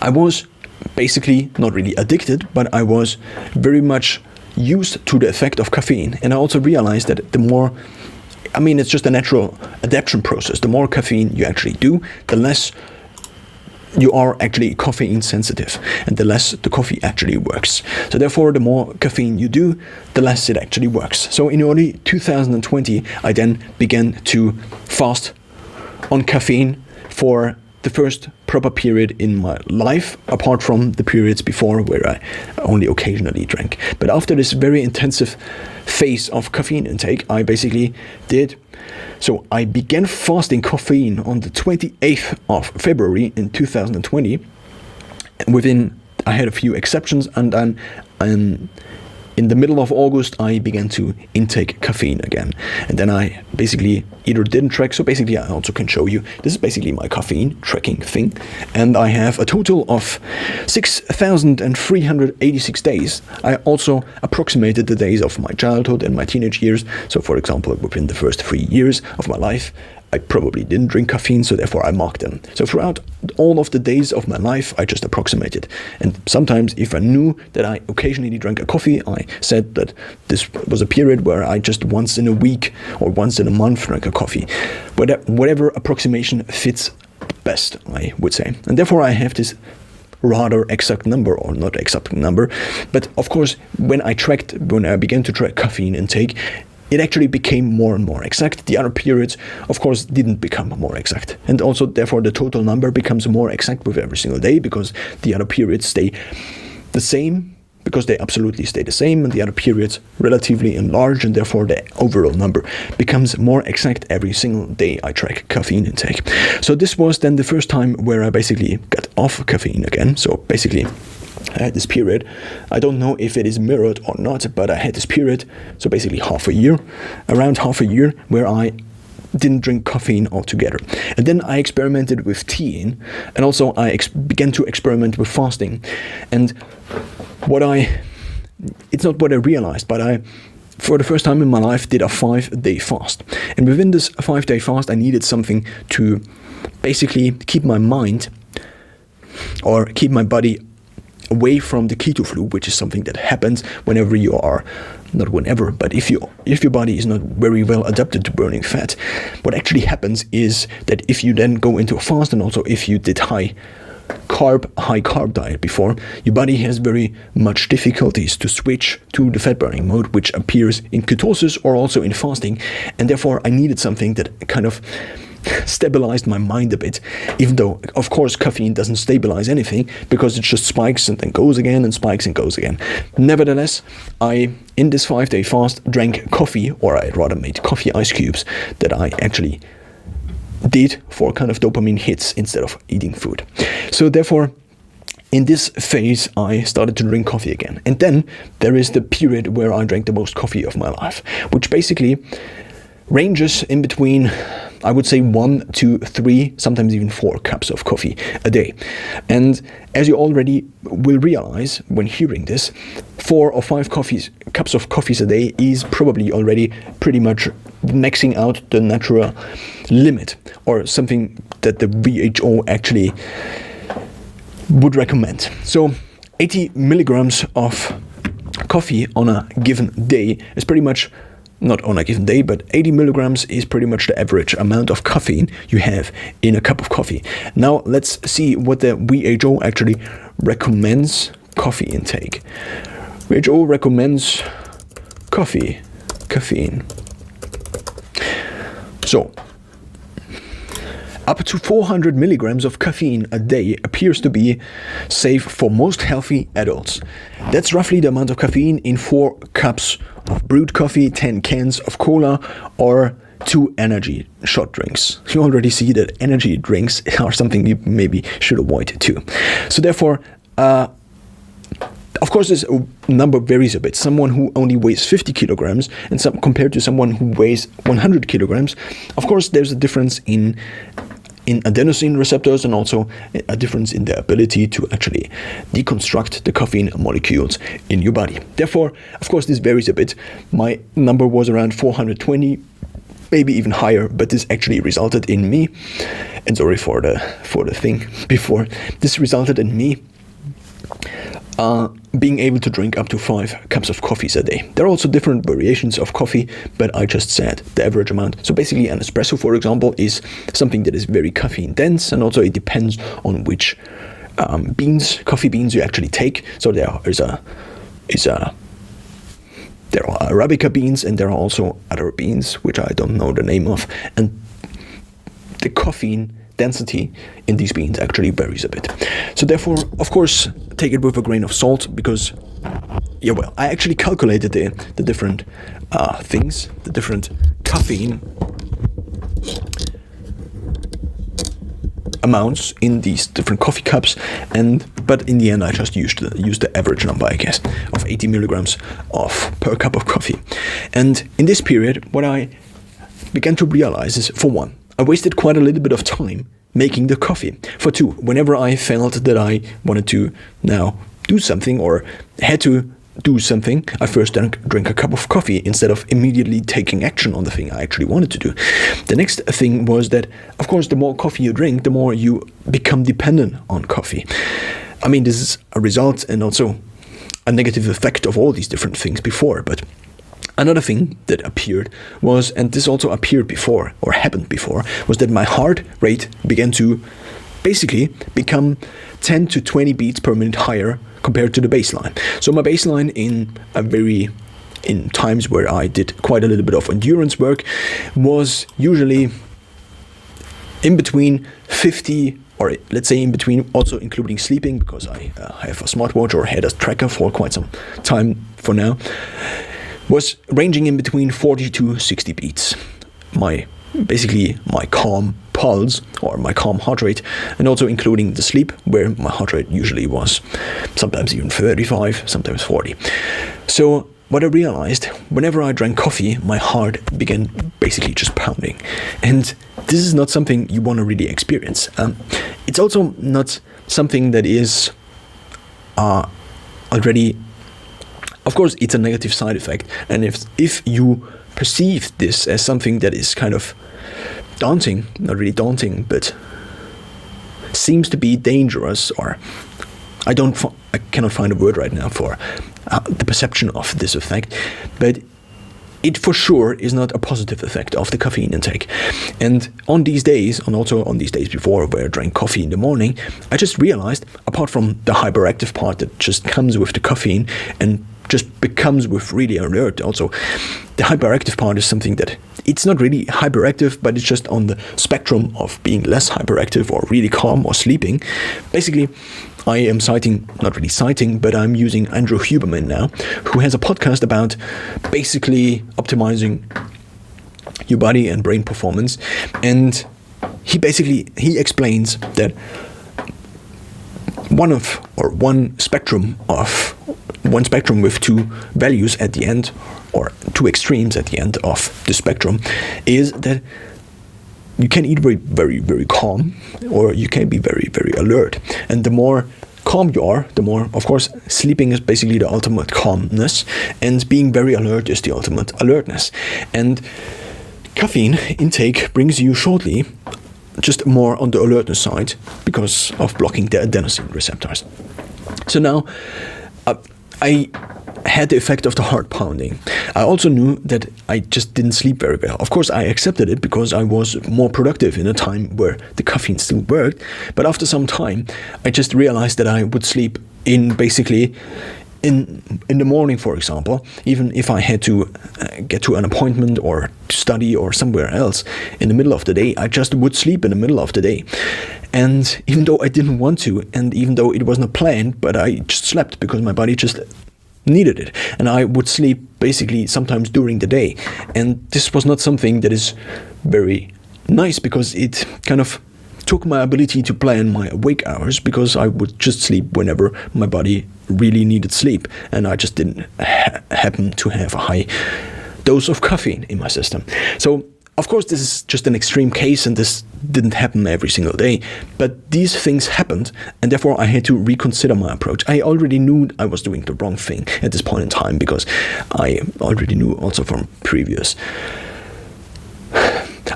Speaker 1: I was basically not really addicted, but I was very much used to the effect of caffeine. And I also realized that the more, it's just a natural adaptation process. The more caffeine you actually do, the less you are actually caffeine sensitive, and the less the coffee actually works. So therefore, the more caffeine you do, the less it actually works. So in early 2020, I then began to fast on caffeine for the first proper period in my life, apart from the periods before where I only occasionally drank. But after this very intensive phase of caffeine intake, I basically I began fasting caffeine on the 28th of February in 2020. I had a few exceptions, and then in the middle of August, I began to intake caffeine again. And then I basically either didn't track, so basically I also can show you, this is basically my caffeine tracking thing. And I have a total of 6,386 days. I also approximated the days of my childhood and my teenage years. So for example, within the first 3 years of my life, I probably didn't drink caffeine, so therefore I marked them. So throughout all of the days of my life, I just approximated. And sometimes if I knew that I occasionally drank a coffee, I said that this was a period where I just once in a week or once in a month drank a coffee. Whatever approximation fits best, I would say. And therefore I have this rather exact number, or not exact number. But of course, when I began to track caffeine intake, it actually became more and more exact. The other periods, of course, didn't become more exact. And also, therefore, the total number becomes more exact with every single day, because the other periods stay the same, because they absolutely stay the same and the other periods relatively enlarge, and therefore the overall number becomes more exact every single day I track caffeine intake. So this was then the first time where I basically got off caffeine again. So basically I had this period, I don't know if it is mirrored or not, but I had this period, so basically around half a year, where I didn't drink caffeine altogether. And then I experimented with teaing, and also I began to experiment with fasting. And it's not what I realized, but I, for the first time in my life, did a 5-day fast. And within this 5-day fast, I needed something to basically keep my mind or keep my body away from the keto flu, which is something that happens whenever you are, not whenever, but if your body is not very well adapted to burning fat. What actually happens is that if you then go into a fast, and also if you did high carb diet before, your body has very much difficulties to switch to the fat burning mode, which appears in ketosis or also in fasting. And therefore I needed something that kind of stabilized my mind a bit, even though of course caffeine doesn't stabilize anything, because it just spikes and then goes again and spikes and goes again. Nevertheless, I, in this 5-day fast, drank coffee, or I rather made coffee ice cubes that I actually did for kind of dopamine hits instead of eating food. So therefore, in this phase, I started to drink coffee again. And then there is the period where I drank the most coffee of my life, which basically ranges in between, I would say, 1 to 3, sometimes even 4 cups of coffee a day. And as you already will realize when hearing this, 4 or 5 cups of coffees a day is probably already pretty much maxing out the natural limit, or something that the WHO actually would recommend. So 80 milligrams of coffee on a given day is pretty much, not on a given day, but 80 milligrams is pretty much the average amount of caffeine you have in a cup of coffee. Now let's see what the WHO actually recommends coffee intake. WHO recommends caffeine. So up to 400 milligrams of caffeine a day appears to be safe for most healthy adults. That's roughly the amount of caffeine in 4 cups of brewed coffee, 10 cans of cola, or 2 energy shot drinks. You already see that energy drinks are something you maybe should avoid too. So therefore, of course, this number varies a bit. Someone who only weighs 50 kilograms and compared to someone who weighs 100 kilograms, of course, there's a difference in adenosine receptors, and also a difference in the ability to actually deconstruct the caffeine molecules in your body. Therefore, of course, this varies a bit. My number was around 420, maybe even higher, but this actually resulted in me, and sorry for the thing before, this resulted in me being able to drink up to 5 cups of coffees a day. There are also different variations of coffee, but I just said the average amount. So basically an espresso, for example, is something that is very caffeine dense, and also it depends on which coffee beans you actually take. So there are Arabica beans, and there are also other beans which I don't know the name of, and the caffeine density in these beans actually varies a bit. So therefore, of course, take it with a grain of salt, because I actually calculated the different things, the different caffeine amounts in these different coffee cups, but in the end I just used the average number, I guess, of 80 milligrams per cup of coffee. And in this period, what I began to realize is, for one, I wasted quite a little bit of time making the coffee. For two, whenever I felt that I wanted to now do something or had to do something, I first drink a cup of coffee instead of immediately taking action on the thing I actually wanted to do. The next thing was that, of course, the more coffee you drink, the more you become dependent on coffee. I mean, this is a result and also a negative effect of all these different things before, but another thing that appeared was, and this also appeared before, or happened before, was that my heart rate began to basically become 10 to 20 beats per minute higher compared to the baseline. So my baseline in times where I did quite a little bit of endurance work was usually in between 50 or let's say in between, also including sleeping, because I have a smartwatch or had a tracker for quite some time for now, was ranging in between 40 to 60 beats. Basically my calm pulse or my calm heart rate, and also including the sleep, where my heart rate usually was sometimes even 35, sometimes 40. So what I realized, whenever I drank coffee, my heart began basically just pounding. And this is not something you want to really experience. It's also not something that is already, of course, it's a negative side effect. And if you perceive this as something that is kind of daunting, not really daunting, but seems to be dangerous, or I cannot find a word right now for the perception of this effect, but it for sure is not a positive effect of the caffeine intake. And on these days, and also on these days before where I drank coffee in the morning, I just realized, apart from the hyperactive part that just comes with the caffeine and just becomes with really alert, also the hyperactive part is something that it's not really hyperactive, but it's just on the spectrum of being less hyperactive or really calm or sleeping. Basically, I am not really citing, but I'm using Andrew Huberman now, who has a podcast about basically optimizing your body and brain performance. And he explains that one spectrum with two values at the end, or two extremes at the end of the spectrum, is that you can either be very, very calm, or you can be very, very alert. And the more calm you are, the more, of course, sleeping is basically the ultimate calmness, and being very alert is the ultimate alertness. And caffeine intake brings you shortly just more on the alertness side because of blocking the adenosine receptors. So now I had the effect of the heart pounding. I also knew that I just didn't sleep very well. Of course, I accepted it because I was more productive in a time where the caffeine still worked. But after some time, I just realized that I would sleep in the morning, for example, even if I had to get to an appointment or to study or somewhere else in the middle of the day, I just would sleep in the middle of the day. And even though I didn't want to, and even though it was not planned, but I just slept because my body just needed it. And I would sleep basically sometimes during the day. And this was not something that is very nice, because it kind of took my ability to plan my awake hours, because I would just sleep whenever my body really needed sleep, and I just didn't happen to have a high dose of caffeine in my system. So of course this is just an extreme case, and this didn't happen every single day, but these things happened, and therefore I had to reconsider my approach. I already knew I was doing the wrong thing at this point in time, because I already knew also from previous.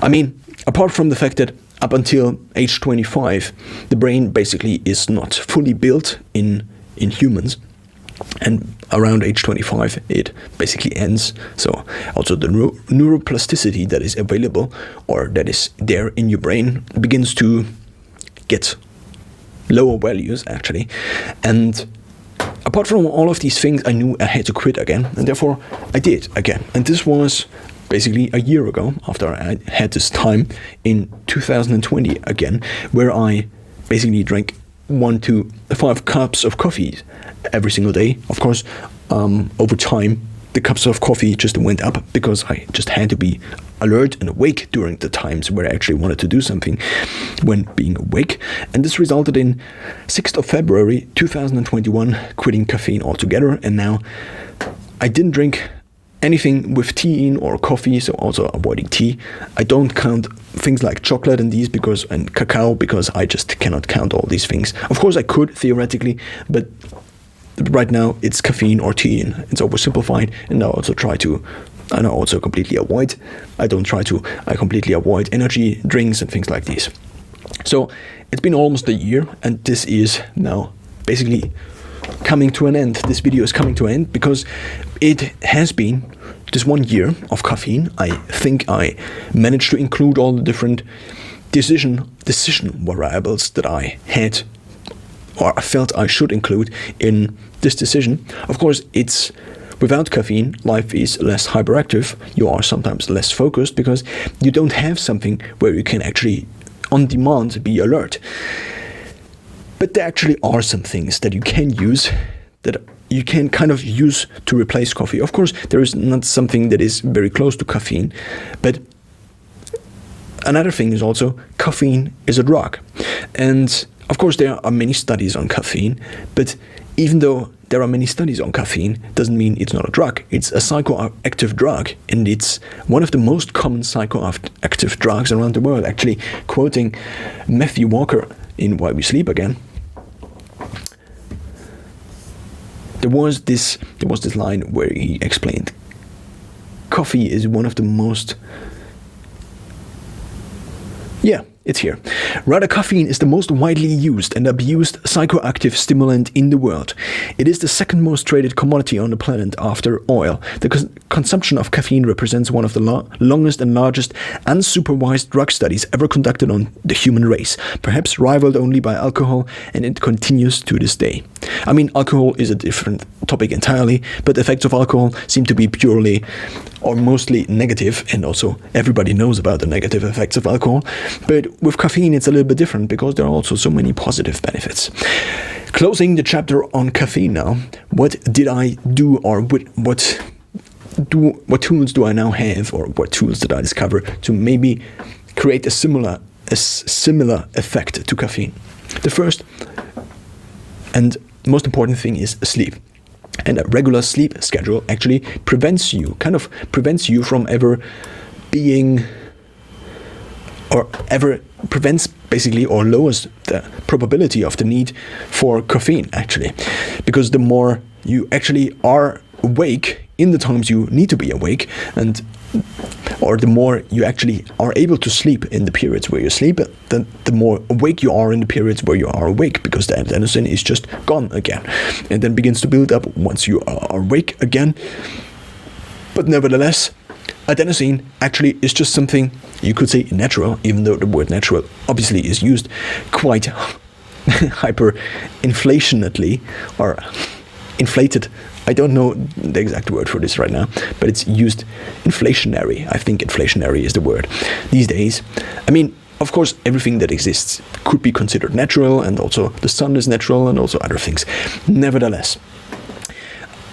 Speaker 1: I mean, apart from the fact that up until age 25, the brain basically is not fully built in humans, and around age 25 it basically ends. So also the neuroplasticity that is available, or that is there in your brain, begins to get lower values actually. And apart from all of these things, I knew I had to quit again, and therefore I did again. And this was basically a year ago, after I had this time in 2020 again, where I basically drank 1 to 5 cups of coffee every single day. Of course, over time, the cups of coffee just went up, because I just had to be alert and awake during the times where I actually wanted to do something when being awake. And this resulted in 6th of February 2021 quitting caffeine altogether. And now I didn't drink anything with tea in or coffee, so also avoiding tea. I don't count things like chocolate and cacao, because I just cannot count all these things. Of course I could theoretically, but right now it's caffeine or tea, and it's oversimplified. And I completely avoid energy drinks and things like these. So it's been almost a year, and this is now basically coming to an end. This video is coming to an end, because it has been this 1 year of caffeine. I think I managed to include all the different decision variables that I had, or I felt I should include in this decision. Of course, it's without caffeine, life is less hyperactive. You are sometimes less focused, because you don't have something where you can actually on demand be alert. But there actually are some things that you can use, that you can kind of use to replace coffee. Of course, there is not something that is very close to caffeine, but another thing is also caffeine is a drug. And of course, there are many studies on caffeine, but even though there are many studies on caffeine, doesn't mean it's not a drug. It's a psychoactive drug, and it's one of the most common psychoactive drugs around the world. Actually, quoting Matthew Walker in Why We Sleep Again, there was this line where he explained coffee is one of the most... Yeah, it's here. Rather, caffeine is the most widely used and abused psychoactive stimulant in the world. It is the second most traded commodity on the planet after oil. The consumption of caffeine represents one of the longest and largest unsupervised drug studies ever conducted on the human race, perhaps rivaled only by alcohol, and it continues to this day. I mean, alcohol is a different topic entirely, but the effects of alcohol seem to be purely or mostly negative, and also everybody knows about the negative effects of alcohol. But with caffeine, it's a little bit different because there are also so many positive benefits. Closing the chapter on caffeine now, what did I do, or what tools do I now have, or what tools did I discover to maybe create a similar effect to caffeine? The first and most important thing is sleep. And a regular sleep schedule actually prevents you from ever being, or ever prevents basically, or lowers the probability of the need for caffeine actually. Because the more you actually are awake in the times you need to be awake, or the more you actually are able to sleep in the periods where you sleep, then the more awake you are in the periods where you are awake, because the adenosine is just gone again and then begins to build up once you are awake again. But nevertheless, adenosine actually is just something you could say natural, even though the word natural obviously is used quite hyper-inflationately, or inflated. I don't know the exact word for this right now, but it's used inflationary. I think inflationary is the word these days. I mean, of course, everything that exists could be considered natural, and also the sun is natural, and also other things. Nevertheless,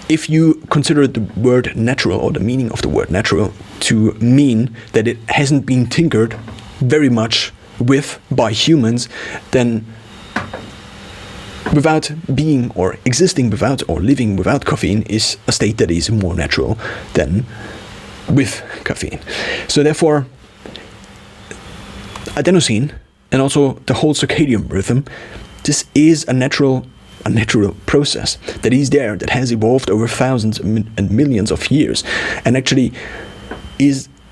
Speaker 1: if you consider the word natural, or the meaning of the word natural, to mean that it hasn't been tinkered very much with by humans, then without being, or existing without, or living without caffeine is a state that is more natural than with caffeine. So therefore, adenosine and also the whole circadian rhythm, this is a natural process that is there, that has evolved over thousands and millions of years, and actually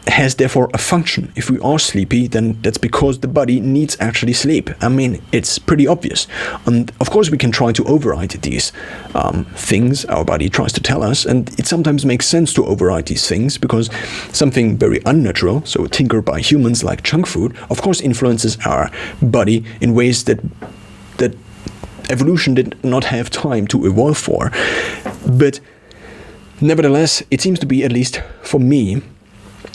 Speaker 1: has therefore a function. If we are sleepy, then that's because the body needs actually sleep. I mean, it's pretty obvious. And of course we can try to override these things our body tries to tell us, and it sometimes makes sense to override these things, because something very unnatural, so tinkered by humans like junk food, of course influences our body in ways that evolution did not have time to evolve for. But nevertheless, it seems to be, at least for me,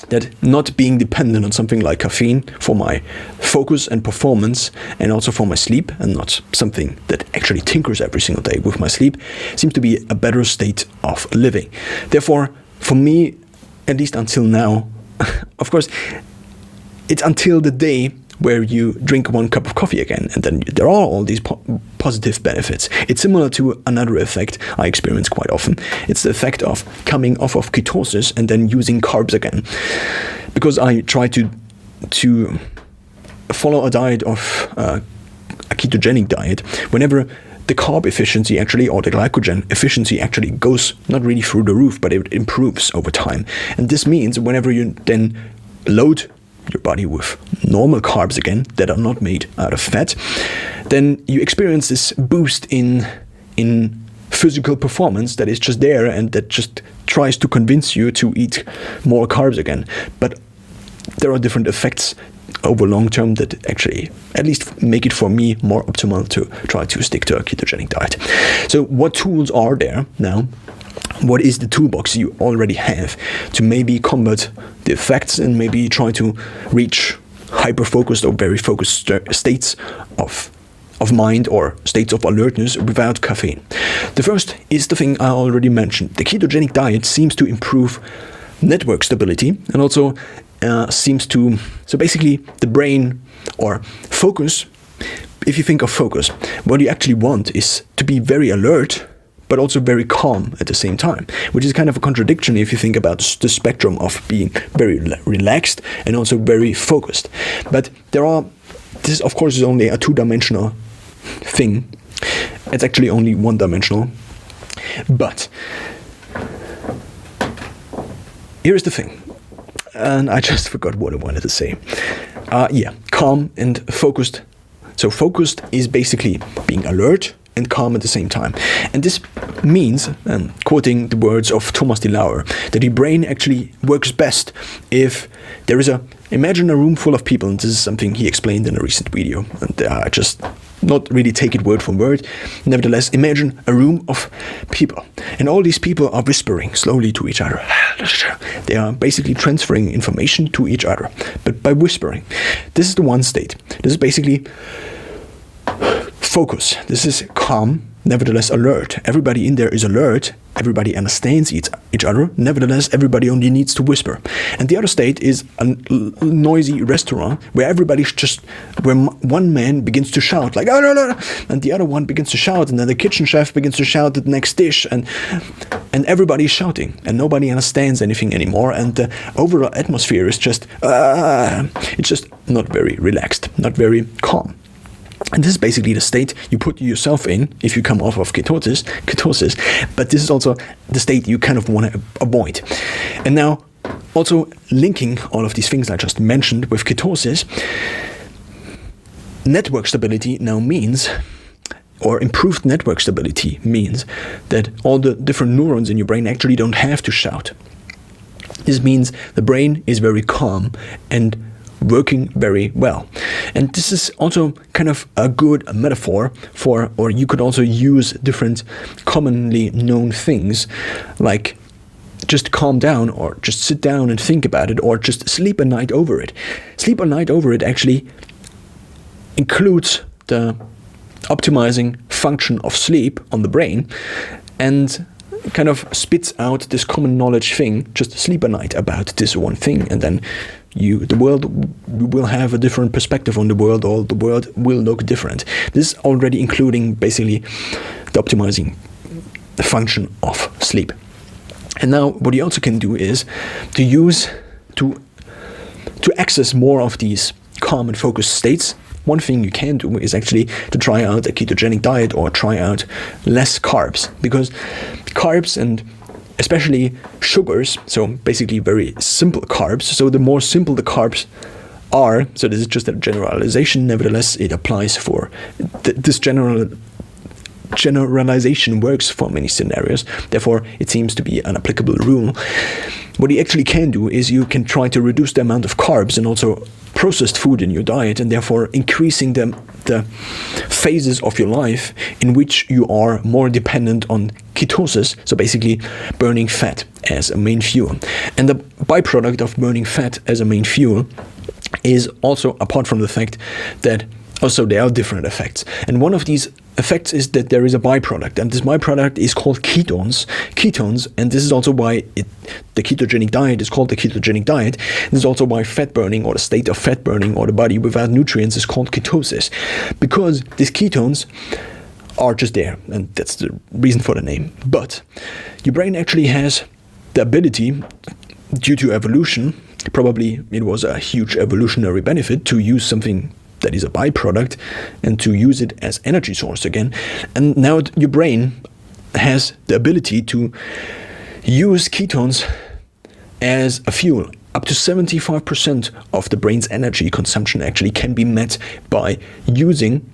Speaker 1: that not being dependent on something like caffeine for my focus and performance, and also for my sleep, and not something that actually tinkers every single day with my sleep, seems to be a better state of living. Therefore, for me, at least until now, of course, it's until the day where you drink one cup of coffee again, and then there are all these positive benefits. It's similar to another effect I experience quite often. It's the effect of coming off of ketosis and then using carbs again. Because I try to follow a diet of a ketogenic diet, whenever the carb efficiency actually, or the glycogen efficiency actually goes not really through the roof, but it improves over time. And this means whenever you then load your body with normal carbs again that are not made out of fat, then you experience this boost in physical performance that is just there, and that just tries to convince you to eat more carbs again. But there are different effects over long term that actually at least make it for me more optimal to try to stick to a ketogenic diet. So what tools are there now? What is the toolbox you already have to maybe combat the effects, and maybe try to reach hyper-focused or very focused states of of mind or states of alertness without caffeine. The first is the thing I already mentioned. The ketogenic diet seems to improve network stability and also seems to, so basically the brain or focus, if you think of focus, what you actually want is to be very alert but also very calm at the same time, which is kind of a contradiction if you think about the spectrum of being very relaxed and also very focused. But this of course is only a two-dimensional thing. It's actually only one-dimensional. But here's the thing, and I just forgot what I wanted to say. Calm and focused. So focused is basically being alert and calm at the same time. And this means, quoting the words of Thomas de Lauer, that your brain actually works best if there is imagine a room full of people, and this is something he explained in a recent video, and I just not really take it word for word. Nevertheless, imagine a room of people, and all these people are whispering slowly to each other. They are basically transferring information to each other, but by whispering. This is the one state. This is basically focus. This is calm, nevertheless alert. Everybody in there is alert. Everybody understands each other. Nevertheless, everybody only needs to whisper. And the other state is a noisy restaurant where where one man begins to shout like, oh, no, no, no, and the other one begins to shout, and then the kitchen chef begins to shout at the next dish, and everybody is shouting, and nobody understands anything anymore, and the overall atmosphere is it's just not very relaxed, not very calm. And this is basically the state you put yourself in if you come off of ketosis, but this is also the state you kind of want to avoid. And now, also linking all of these things I just mentioned with ketosis, network stability now means, or improved network stability means, that all the different neurons in your brain actually don't have to shout. This means the brain is very calm and working very well. And this is also kind of a good metaphor for, or you could also use different commonly known things like just calm down, or just sit down and think about it, or just sleep a night over it. Sleep a night over it actually includes the optimizing function of sleep on the brain, and kind of spits out this common knowledge thing, just sleep a night about this one thing, and then the world will have a different perspective on the world, or the world will look different. This is already including basically the optimizing the function of sleep. And now what you also can do is to access more of these calm and focused states. One thing you can do is actually to try out a ketogenic diet, or try out less carbs, because carbs, and especially sugars, so basically very simple carbs, so the more simple the carbs are, so this is just a generalization, nevertheless it applies for this generalization works for many scenarios, therefore it seems to be an applicable rule. What you actually can do is you can try to reduce the amount of carbs and also processed food in your diet, and therefore increasing the phases of your life in which you are more dependent on ketosis, so basically burning fat as a main fuel. And the byproduct of burning fat as a main fuel is also, apart from the fact that also there are different effects, and one of these effects is that there is a byproduct, and this byproduct is called ketones, and this is also why the ketogenic diet is called the ketogenic diet. This is also why fat burning, or the state of fat burning, or the body without nutrients, is called ketosis, because these ketones are just there, and that's the reason for the name. But your brain actually has the ability, due to evolution, probably it was a huge evolutionary benefit to use something that is a byproduct and to use it as energy source again. And now your brain has the ability to use ketones as a fuel. Up to 75% of the brain's energy consumption actually can be met by using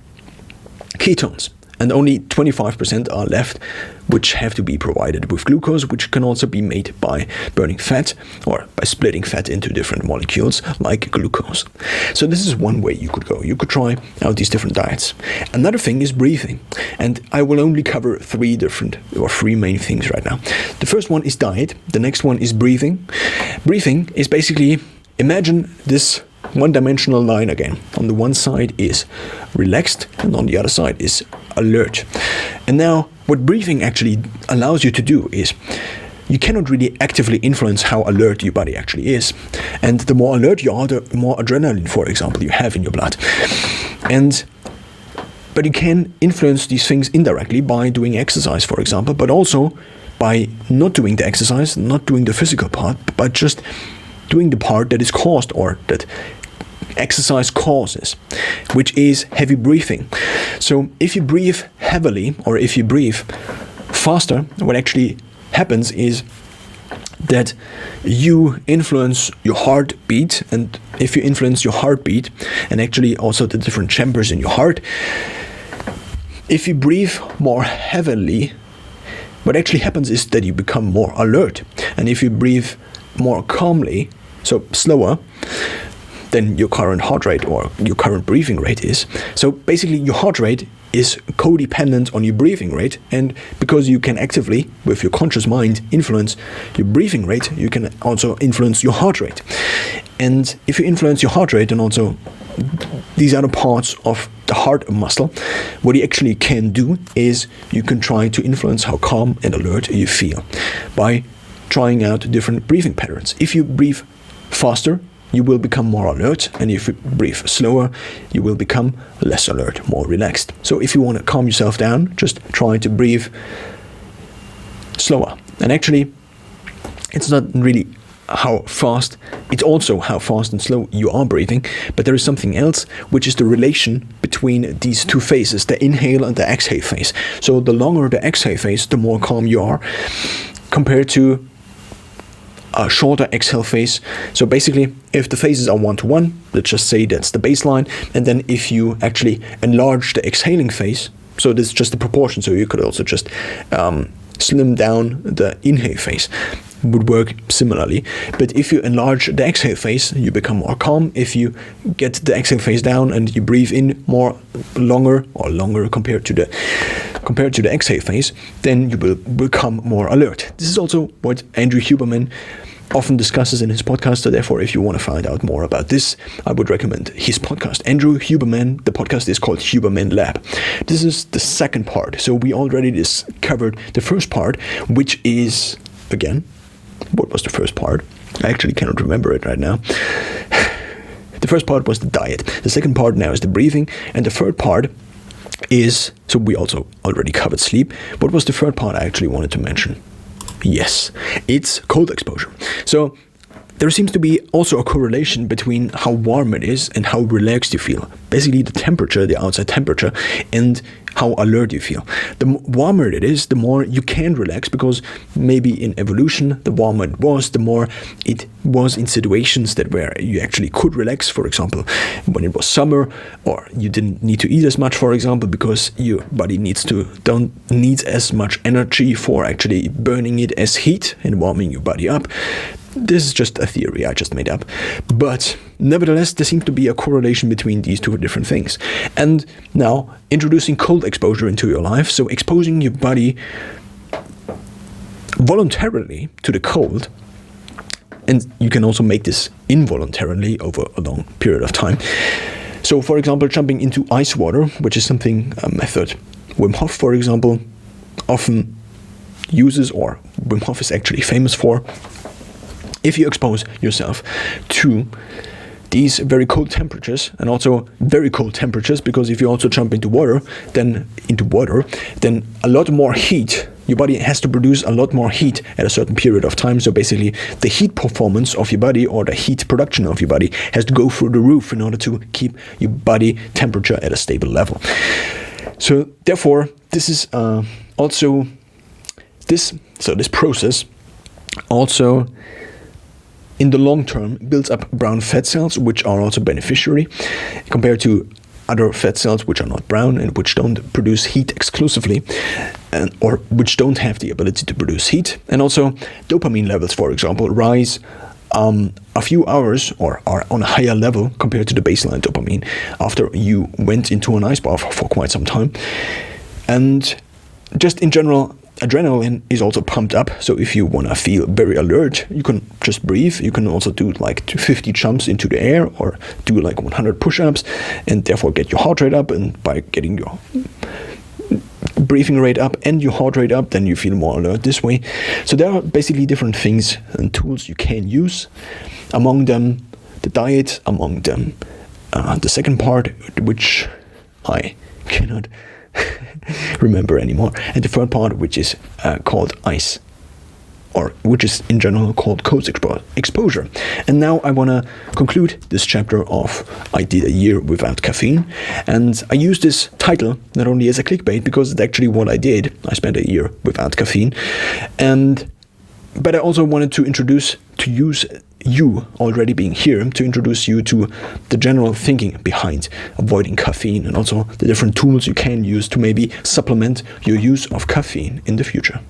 Speaker 1: ketones. And only 25% are left, which have to be provided with glucose, which can also be made by burning fat, or by splitting fat into different molecules like glucose. So this is one way you could go. You could try out these different diets. Another thing is breathing. And I will only cover three main things right now. The first one is diet. The next one is breathing. Breathing is basically, imagine this one-dimensional line again. On the one side is relaxed, and on the other side is alert. And now, what breathing actually allows you to do is, you cannot really actively influence how alert your body actually is. And the more alert you are, the more adrenaline, for example, you have in your blood. But you can influence these things indirectly by doing exercise, for example, but also by not doing the exercise, not doing the physical part, but just doing the part that is caused, or that exercise causes, which is heavy breathing. So if you breathe heavily, or if you breathe faster, what actually happens is that you influence your heartbeat. And if you influence your heartbeat, and actually also the different chambers in your heart, if you breathe more heavily, what actually happens is that you become more alert. And if you breathe more calmly, so slower, than your current heart rate or your current breathing rate is. So basically your heart rate is codependent on your breathing rate, and because you can actively, with your conscious mind, influence your breathing rate, you can also influence your heart rate. And if you influence your heart rate and also these other parts of the heart muscle, what you actually can do is you can try to influence how calm and alert you feel by trying out different breathing patterns. If you breathe faster, you will become more alert, and if you breathe slower, you will become less alert, more relaxed. So if you want to calm yourself down, just try to breathe slower. And actually, it's not really how fast, it's also how fast and slow you are breathing, but there is something else, which is the relation between these two phases, the inhale and the exhale phase. So the longer the exhale phase, the more calm you are, compared to a shorter exhale phase. So basically, if the phases are 1-to-1, let's just say that's the baseline, and then if you actually enlarge the exhaling phase, so this is just the proportion, so you could also just slim down the inhale phase, would work similarly. But if you enlarge the exhale phase, you become more calm. If you get the exhale phase down and you breathe in more longer compared to the exhale phase, then you will become more alert. This is also what Andrew Huberman often discusses in his podcast. So therefore, if you want to find out more about this, I would recommend his podcast. Andrew Huberman, the podcast is called Huberman Lab. This is the second part. So we already discovered the first part, which is, again, what was the first part? I actually cannot remember it right now. The first part was the diet. The second part now is the breathing. And the third part is, so we also already covered sleep. What was the third part I actually wanted to mention? Yes, it's cold exposure. So there seems to be also a correlation between how warm it is and how relaxed you feel. Basically the temperature, the outside temperature, and how alert you feel. The warmer it is, the more you can relax, because maybe in evolution, the warmer it was, the more it was in situations that where you actually could relax. For example, when it was summer, or you didn't need to eat as much, for example, because your body don't need as much energy for actually burning it as heat and warming your body up. This is just a theory I just made up. But nevertheless, there seems to be a correlation between these two different things. And now, introducing cold exposure into your life, so exposing your body voluntarily to the cold, and you can also make this involuntarily over a long period of time. So, for example, jumping into ice water, which is a method Wim Hof, for example, often uses, or Wim Hof is actually famous for. If you expose yourself to these very cold temperatures, and also very cold temperatures, because if you also jump into water, then a lot more heat, your body has to produce a lot more heat at a certain period of time. So basically, the heat performance of your body, or the heat production of your body, has to go through the roof in order to keep your body temperature at a stable level. So therefore, this is also this process also, in the long term, builds up brown fat cells, which are also beneficiary compared to other fat cells which are not brown and which don't produce heat exclusively, or which don't have the ability to produce heat. And also dopamine levels, for example, rise a few hours, or are on a higher level compared to the baseline dopamine after you went into an ice bath for quite some time. And just in general, adrenaline is also pumped up. So if you want to feel very alert, you can just breathe. You can also do like 50 jumps into the air or do like 100 push-ups and therefore get your heart rate up. And by getting your breathing rate up and your heart rate up, then you feel more alert this way. So there are basically different things and tools you can use. Among them, the diet. Among them, the second part, which I cannot remember anymore, and the third part, which is called ice, or which is in general called cold exposure. And now I want to conclude this chapter of I did a year without caffeine, and I use this title not only as a clickbait because it's actually what I did. I spent a year without caffeine, but I also wanted to introduce to use you already being here, to introduce you to the general thinking behind avoiding caffeine and also the different tools you can use to maybe supplement your use of caffeine in the future.